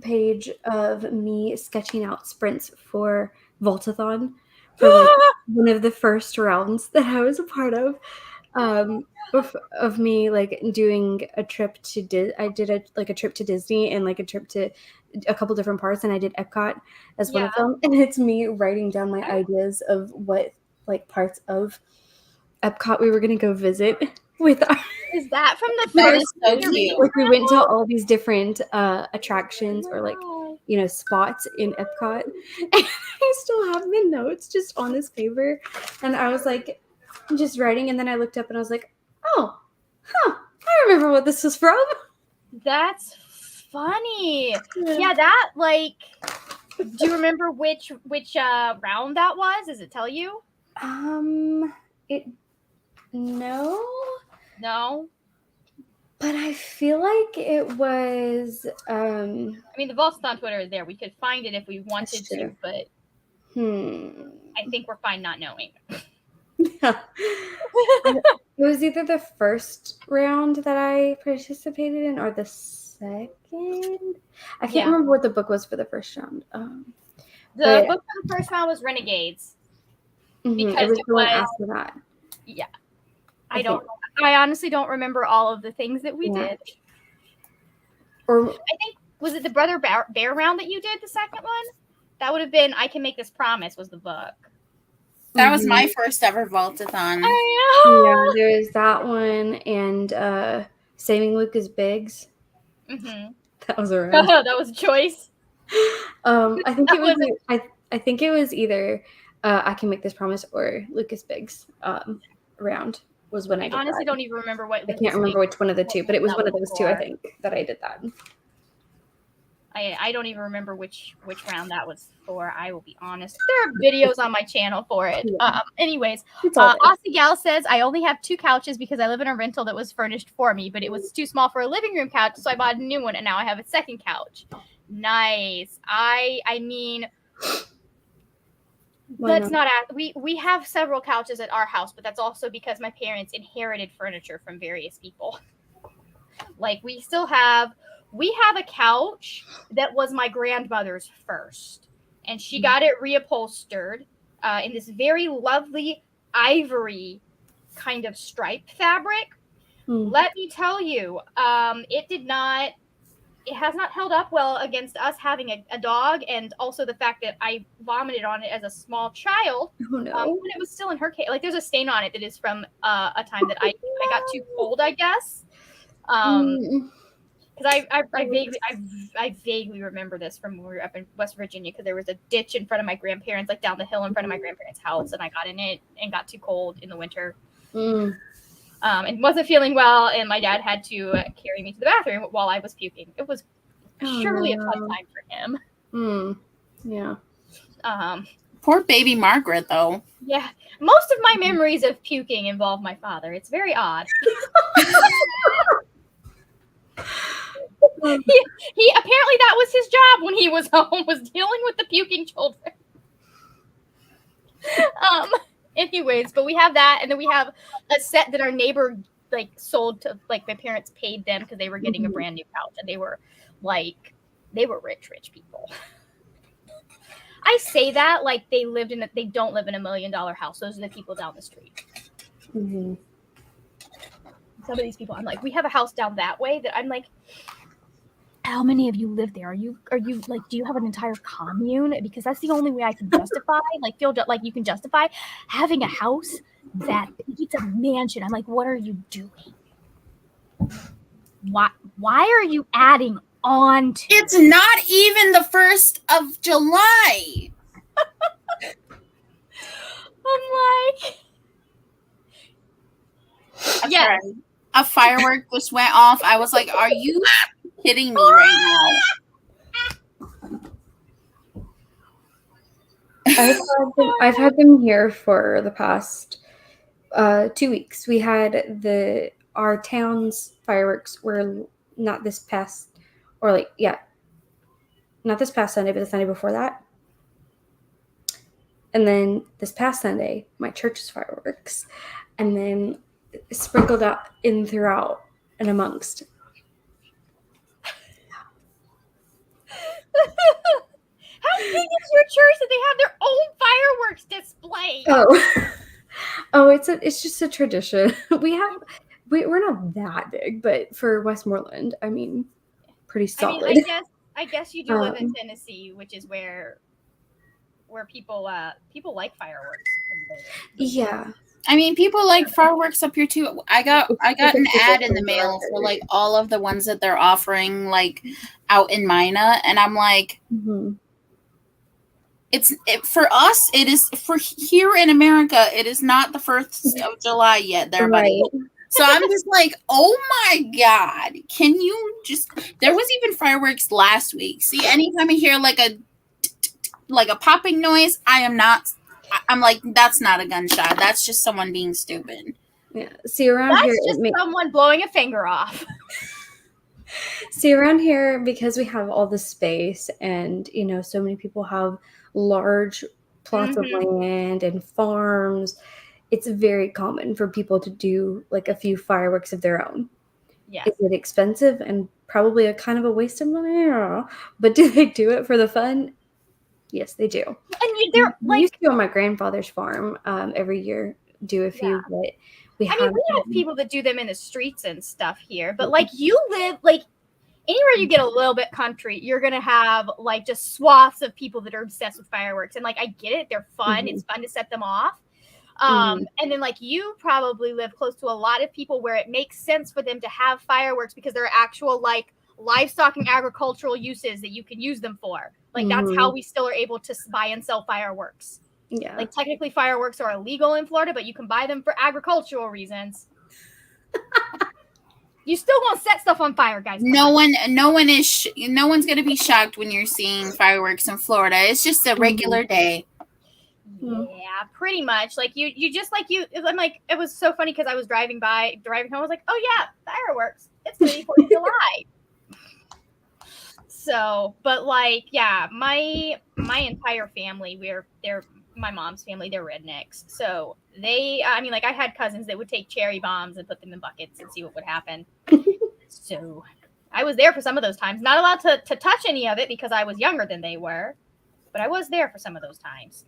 page of me sketching out sprints for Voltathon for like one of the first rounds that I was a part of. Of me like doing a trip to I did a trip to Disney and like a trip to a couple different parts, and I did Epcot as one of them, and it's me writing down my ideas of what like parts of Epcot we were gonna go visit with our Is that from the That first is so cute. like we went to all these different attractions or like spots in Epcot. And I still have the notes just on this paper. And I was like, just writing. And then I looked up and I was like, oh, I remember what this was from. That's funny. Yeah, that like. Do you remember which round that was? Does it tell you? No. But I feel like it was. I mean, the vault's on Twitter is there. We could find it if we wanted to, but I think we're fine not knowing. Yeah. It was either the first round that I participated in or the second. I can't remember what the book was for the first round. The book for the first round was Renegades. Because it was the one after that. Yeah. I honestly don't remember all of the things that we did. Or I think, was it the Brother Bear round that you did, the second one? That would have been I Can Make This Promise was the book. That was my first ever vault-a-thon. Yeah, there's that one and Saving Lucas Biggs. Mm-hmm. That was a round. That was a choice. I think it was. I think it was either I Can Make This Promise or Lucas Biggs round was when I did honestly that. don't even remember what. I can't remember which one of the two, but it was one of those two. I think that I did that. I don't even remember which round that was for. I will be honest. There are videos on my channel for it. Yeah. Anyways, Aussie Gal says, I only have 2 couches because I live in a rental that was furnished for me, but it was too small for a living room couch, so I bought a new one, and now I have a second couch. Nice. I mean, that's not we have several couches at our house, but that's also because my parents inherited furniture from various people. Like we have a couch that was my grandmother's first, and she got it reupholstered in this very lovely ivory kind of striped fabric. Let me tell you, it has not held up well against us having a dog, and also the fact that I vomited on it as a small child when it was still in her case. Like there's a stain on it that is from a time that I got too cold, I guess. Because I vaguely remember this from when we were up in West Virginia, because there was a ditch in front of my grandparents, like down the hill in front of my grandparents' house, and I got in it and got too cold in the winter. And wasn't feeling well, and my dad had to carry me to the bathroom while I was puking. It was surely a tough time for him. Yeah. Poor baby Margaret, though. Yeah. Most of my memories of puking involve my father. It's very odd. He apparently that was his job when he was home, was dealing with the puking children. Anyways, but we have that, and then we have a set that our neighbor like sold to, like my parents paid them because they were getting a brand new couch, and they were rich people. I say that like they don't live in $1 million house. Those are the people down the street. Some of these people, I'm like, we have a house down that way that I'm like, how many of you live there? Are you like, do you have an entire commune? Because that's the only way I can justify, like feel like you can justify having a house that it's a mansion. I'm like, what are you doing? Why are you adding on to It's not even the 1st of July. I'm like, yeah. Sorry. A firework just went off. I was like, are you kidding me right now? I've had them here for the past 2 weeks. We had our town's fireworks were not this past Sunday, but the Sunday before that. And then this past Sunday, my church's fireworks. And then sprinkled out in throughout and amongst. How big is your church that they have their own fireworks display? It's just a tradition. We're not that big, but for Westmoreland, I mean, pretty solid. I mean, I guess you do live in Tennessee, which is where people like fireworks. Yeah. I mean, people like fireworks up here too. I got an ad in the mail for like all of the ones that they're offering like out in Mina, and I'm like, for us. It is for here in America. It is not the 1st of July yet, there, buddy. Right. So I'm just like, oh my God, can you just? There was even fireworks last week. See, anytime I hear like a popping noise, I'm like, that's not a gunshot. That's just someone being stupid. Yeah. See, around That's here, just someone blowing a finger off. See, around here, because we have all the space and, you know, so many people have large plots of land and farms, it's very common for people to do like a few fireworks of their own. Yeah. Is it expensive and probably a kind of a waste of money? I don't know. But do they do it for the fun? Yes, they do. And they're We like, used to on my grandfather's farm every year do a few, but we have people that do them in the streets and stuff here, but like you live like anywhere you get a little bit country, you're gonna have like just swaths of people that are obsessed with fireworks, and like I get it, they're fun. It's fun to set them off. And then like you probably live close to a lot of people where it makes sense for them to have fireworks because there are actual like livestock and agricultural uses that you can use them for. Like that's how we still are able to buy and sell fireworks. Yeah. Like technically fireworks are illegal in Florida, but you can buy them for agricultural reasons. You still won't set stuff on fire, guys. No one's gonna be shocked when you're seeing fireworks in Florida. It's just a regular day. Yeah, pretty much. Like I'm like, it was so funny because I was driving home. I was like, oh yeah, fireworks. It's the 4th of July. So, but like, yeah, my entire family, my mom's family, they're rednecks. So like I had cousins that would take cherry bombs and put them in buckets and see what would happen. So I was there for some of those times. Not allowed to touch any of it because I was younger than they were, but I was there for some of those times.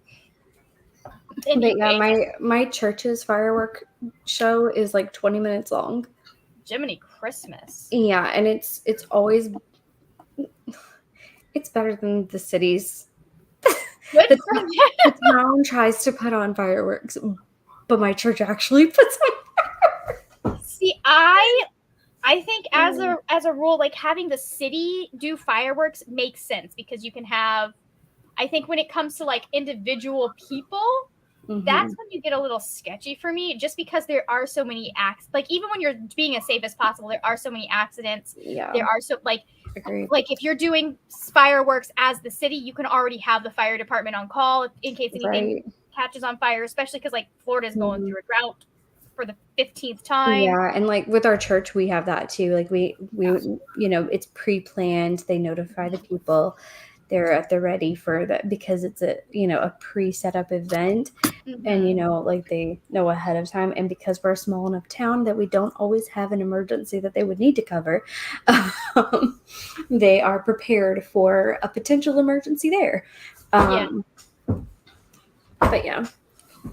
Anyway. But yeah, my church's firework show is like 20 minutes long. Jiminy Christmas. Yeah, and it's always it's better than the cities. The town tries to put on fireworks, but my church actually puts on. See, I think as a rule, like having the city do fireworks makes sense because you can have. I think when it comes to like individual people, that's when you get a little sketchy for me, just because there are so many acts. Like even when you're being as safe as possible, there are so many accidents. Yeah, there are so like. Agreed. Like if you're doing fireworks as the city, you can already have the fire department on call in case anything catches on fire, especially because like Florida's going through a drought for the 15th time. Yeah, and like with our church, we have that too. Like we you know, it's pre-planned. They notify the people. They're ready for that because it's a a pre-set up event, and like they know ahead of time. And because we're a small enough town that we don't always have an emergency that they would need to cover, they are prepared for a potential emergency there. But yeah.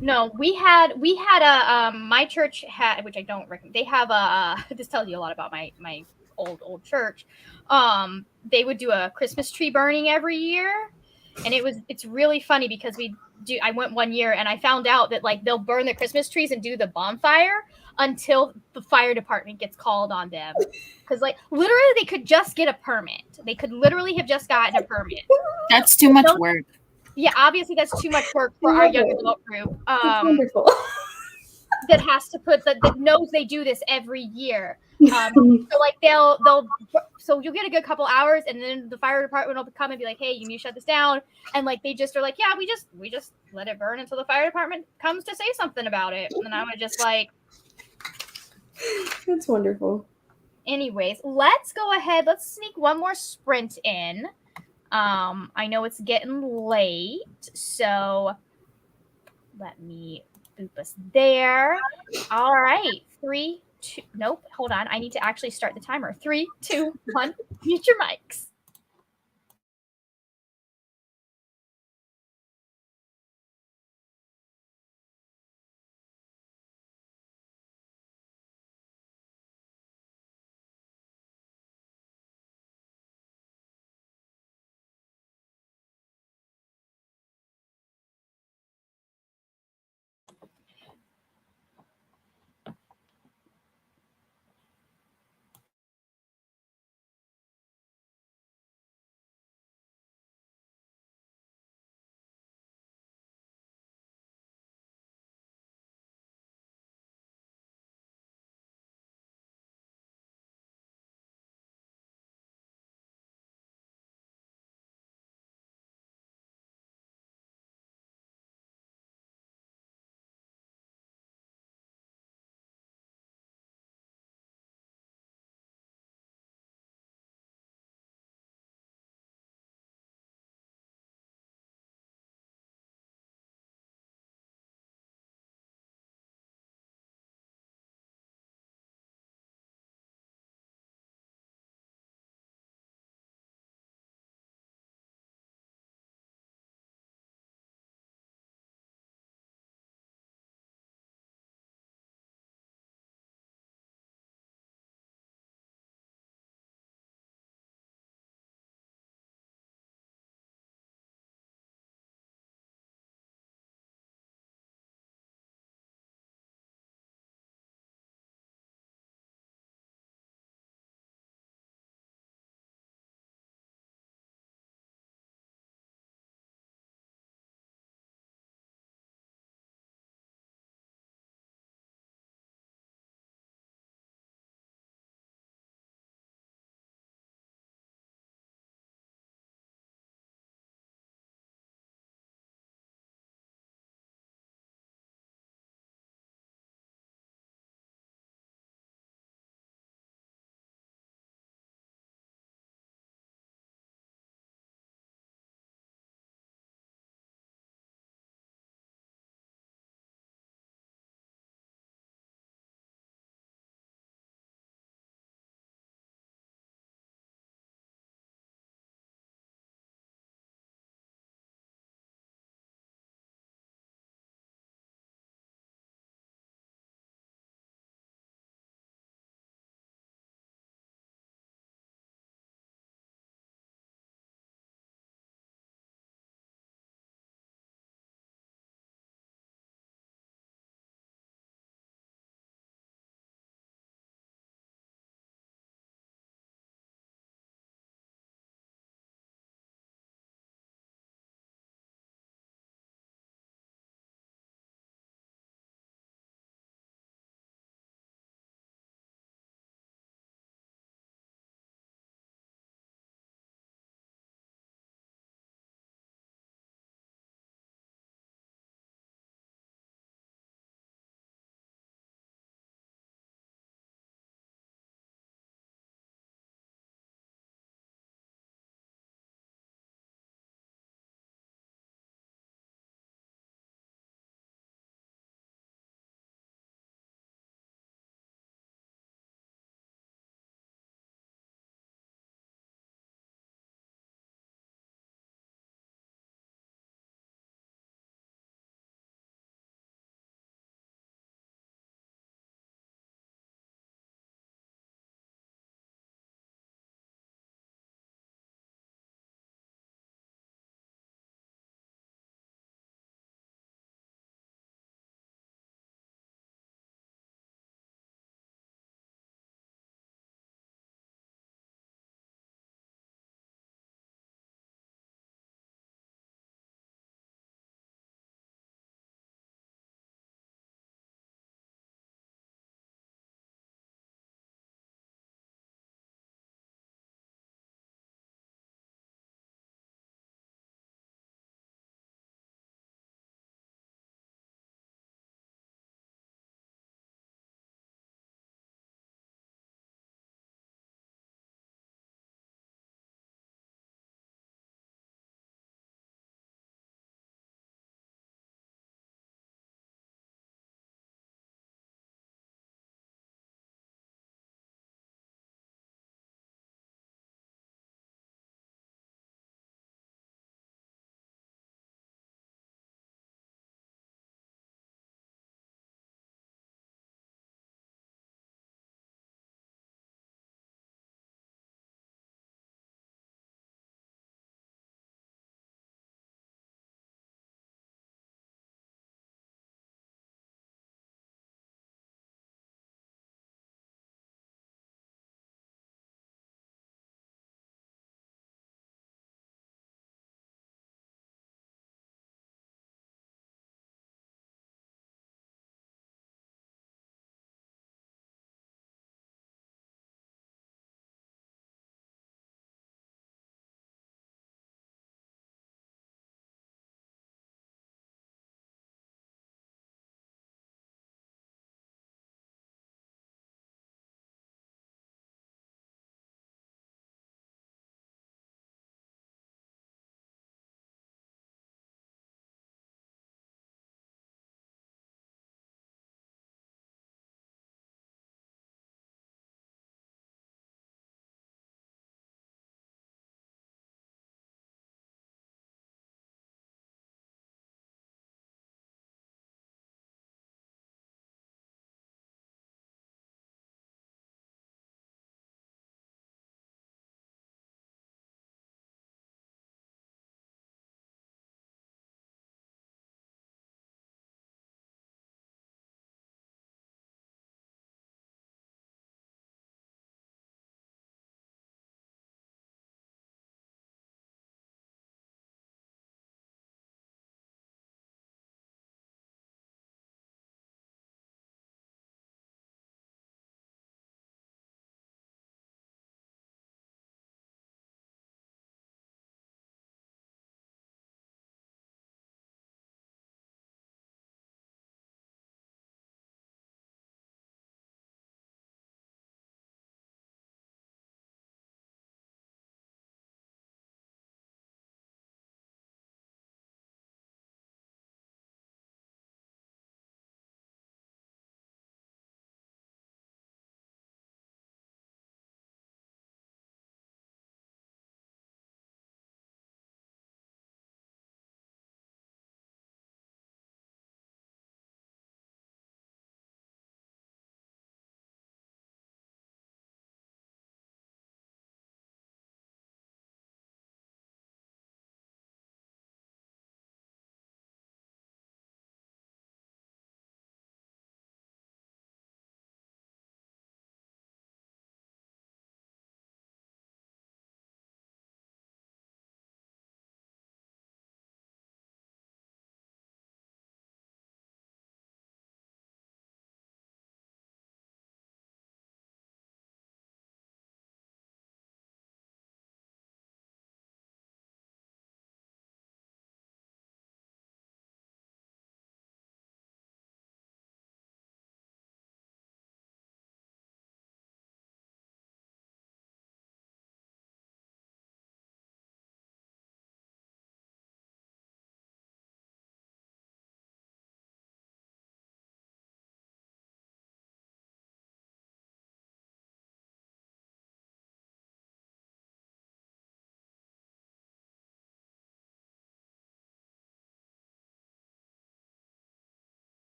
No, we had a my church had, which I don't recommend. They have a this tells you a lot about my old church. They would do a Christmas tree burning every year, and it's really funny because I went one year and I found out that like they'll burn the Christmas trees and do the bonfire until the fire department gets called on them, because like literally they could just get a permit. They could literally have just gotten a permit. That's too much work. Yeah, obviously that's too much work for our young adult group. Wonderful. That has to put that knows they do this every year. So like so you'll get a good couple hours, and then the fire department will come and be like, hey, you need to shut this down. And like they just are like, yeah, we just let it burn until the fire department comes to say something about it. And I was just like, that's wonderful. Anyways, let's go ahead. Let's sneak one more sprint in. I know it's getting late, so let me boop us there. All right. 3, 2, nope, hold on. I need to actually start the timer. 3, 2, 1, mute your mics.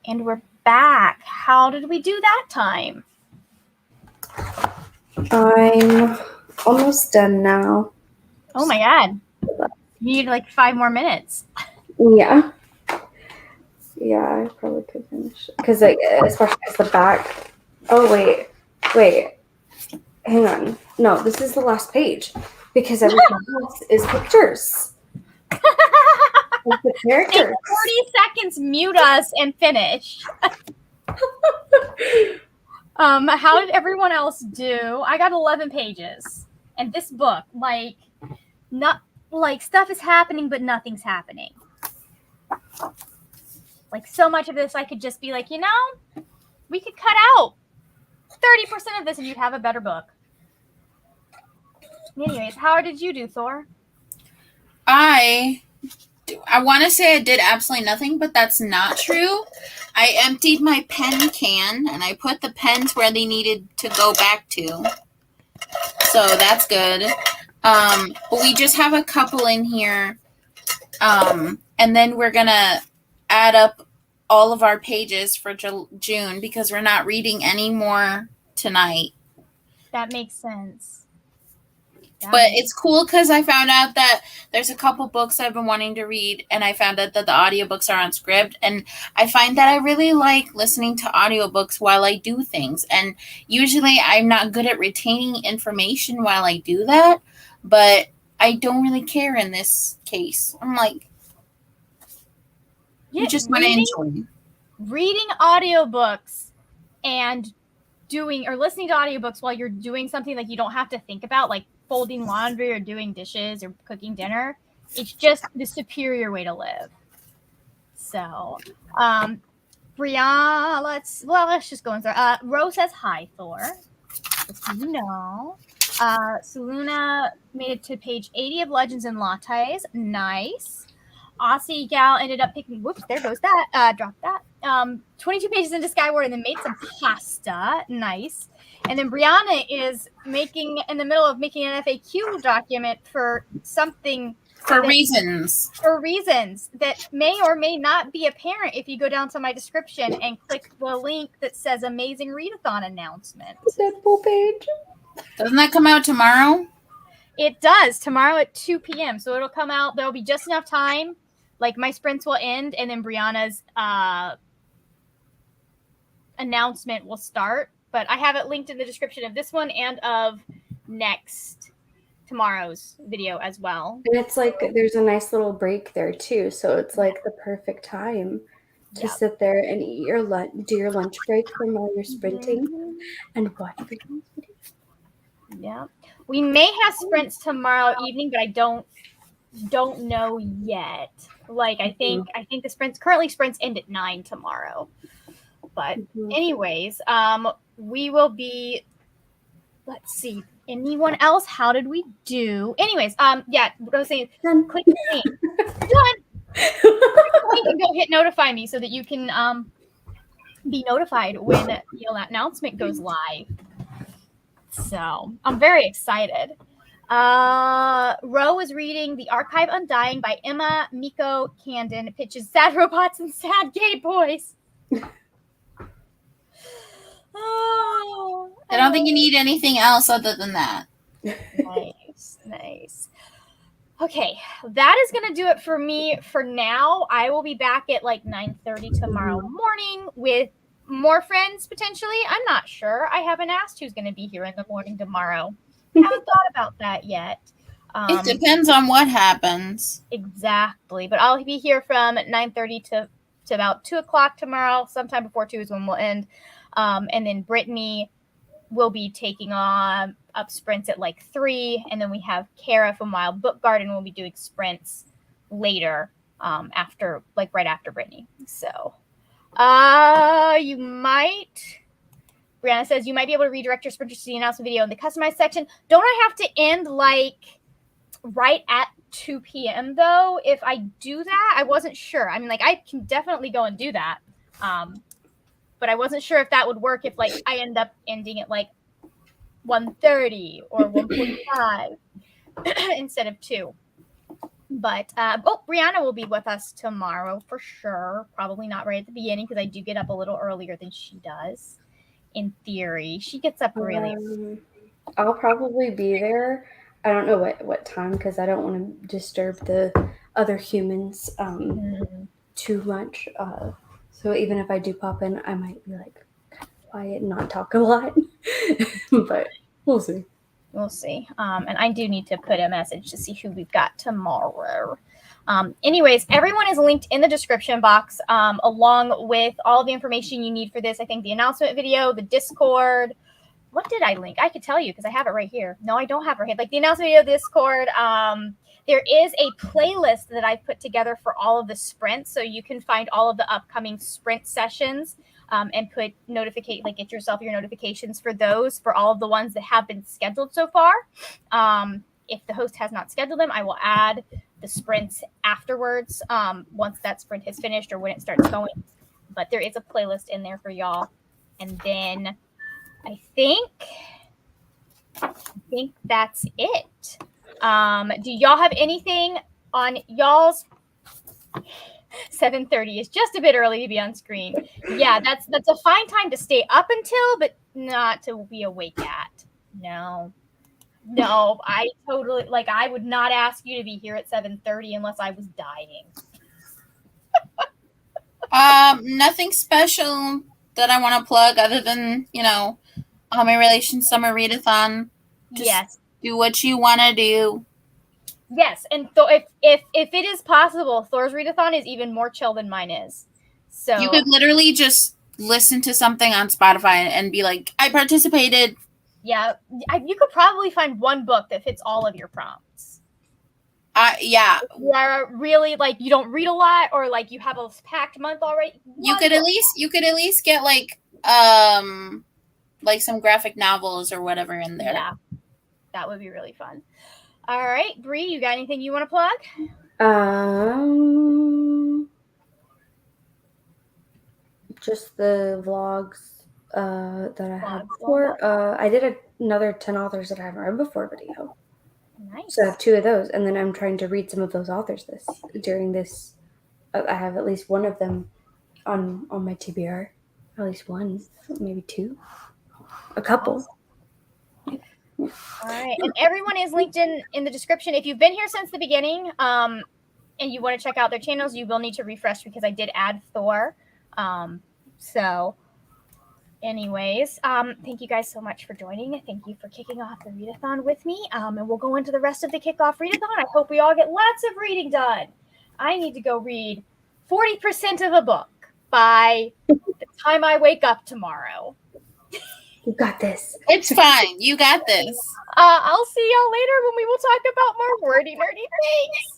And we're back. How did we do that time? I'm almost done now. Oh my God. You need like 5 more minutes. Yeah. Yeah, I probably could finish. Because, like, especially as the back. Oh, wait. Hang on. No, this is the last page. Because everything else is pictures. Of the Take characters. 40 seconds, mute us, and finish. How did everyone else do? I got 11 pages. And this book, like, not like stuff is happening, but nothing's happening. Like, so much of this, I could just be like, you know, we could cut out 30% of this and you'd have a better book. Anyways, how did you do, Thor? I want to say I did absolutely nothing, but that's not true. I emptied my pen can and I put the pens where they needed to go back to. So that's good. But we just have a couple in here. And then we're going to add up all of our pages for June because we're not reading any more tonight. That makes sense. But it's cool because I found out that there's a couple books I've been wanting to read, and I found out that the audiobooks are on script. And I find that I really like listening to audiobooks while I do things. And usually I'm not good at retaining information while I do that, but I don't really care in this case. I'm like, you just want to enjoy. Reading audiobooks and doing or listening to audiobooks while you're doing something like you don't have to think about, like folding laundry or doing dishes or cooking dinner, it's just the superior way to live. So, Brianna, let's just go and start. Rose says hi, Thor. Just so you know. Saluna made it to page 80 of Legends and Lattes. Nice. Aussie Gal ended up picking, whoops, there goes that. Dropped that. 22 pages into Skyward and then made some pasta. Nice. And then Brianna is in the middle of making an FAQ document for something. For reasons that may or may not be apparent if you go down to my description and click the link that says Amazing Readathon announcement. That full page. Doesn't that come out tomorrow? It does, tomorrow at 2 p.m. So it'll come out. There'll be just enough time. Like my sprints will end and then Brianna's announcement will start. But I have it linked in the description of this one and of tomorrow's video as well. And it's like there's a nice little break there too. So it's like the perfect time to sit there and eat your lunch, do your lunch break from while you're sprinting and watch videos. Yeah. We may have sprints tomorrow evening, but I don't know yet. Like I think the currently sprints end at 9 tomorrow. But anyways, we will be, let's see, anyone else? How did we do? Anyways, I was saying, click the link. Done. Click the link and go hit notify me so that you can be notified when that announcement goes live. So I'm very excited. Ro is reading The Archive Undying by Emma Miko Candon. It pitches sad robots and sad gay boys. I don't think you need anything else other than that. Nice. Okay, that is going to do it for me for now. I will be back at like 9:30 tomorrow morning with more friends, potentially. I'm not sure. I haven't asked who's going to be here in the morning tomorrow. Haven't thought about that yet. It depends on what happens. Exactly. But I'll be here from 9:30 to about 2 o'clock tomorrow. Sometime before 2 is when we'll end. And then Brittany will be taking up sprints at like 3. And then we have Kara from Wild Book Garden will be doing sprints later after, like right after Brittany. So you might... Brianna says, you might be able to redirect your sprinters to the announcement video in the customized section. Don't I have to end like right at 2 p.m. though? If I do that, I wasn't sure. I mean, like I can definitely go and do that. But I wasn't sure if that would work if like I end up ending at like 1:30 or 1:45 instead of 2. But Brianna will be with us tomorrow for sure. Probably not right at the beginning because I do get up a little earlier than she does. In theory, she gets up really. I'll probably be there. I don't know what time because I don't want to disturb the other humans too much. So even if I do pop in, I might be like quiet and not talk a lot. But we'll see. We'll see. And I do need to put a message to see who we've got tomorrow. Anyways, everyone is linked in the description box along with all the information you need for this. I think the announcement video, the Discord. What did I link? I could tell you because I have it right here. No, I don't have it right here. Like the announcement video, Discord. There is a playlist that I've put together for all of the sprints. So you can find all of the upcoming sprint sessions and put get yourself your notifications for those, for all of the ones that have been scheduled so far. If the host has not scheduled them, I will add the sprints afterwards once that sprint has finished or when it starts going. But there is a playlist in there for y'all. And then I think that's it. Do y'all have anything on y'all's 7:30 is just a bit early to be on screen. Yeah, that's a fine time to stay up until, but not to be awake at. No, I totally I would not ask you to be here at 7:30 unless I was dying. Nothing special that I want to plug other than, my Relations Summer Readathon. Just do what you want to do. Yes, and if it is possible, Thor's Readathon is even more chill than mine is. So you could literally just listen to something on Spotify and be like, I participated. Yeah, you could probably find one book that fits all of your prompts. Yeah. You are really you don't read a lot, or you have a packed month already. You could at least get some graphic novels or whatever in there. Yeah, that would be really fun. All right, Bree, you got anything you want to plug? Just the vlogs that I had before. I did another 10 authors that I haven't read before video. Nice. So I have 2 of those, and then I'm trying to read some of those authors during this. I have at least one of them on my TBR. At least one, maybe 2, a couple. All right, and everyone is linked in the description. If you've been here since the beginning, and you want to check out their channels, you will need to refresh because I did add Thor. So, anyways, thank you guys so much for joining. Thank you for kicking off the readathon with me. And we'll go into the rest of the kickoff readathon. I hope we all get lots of reading done. I need to go read 40% of a book by the time I wake up tomorrow. You got this. It's fine. You got this. I'll see y'all later when we will talk about more wordy, nerdy things.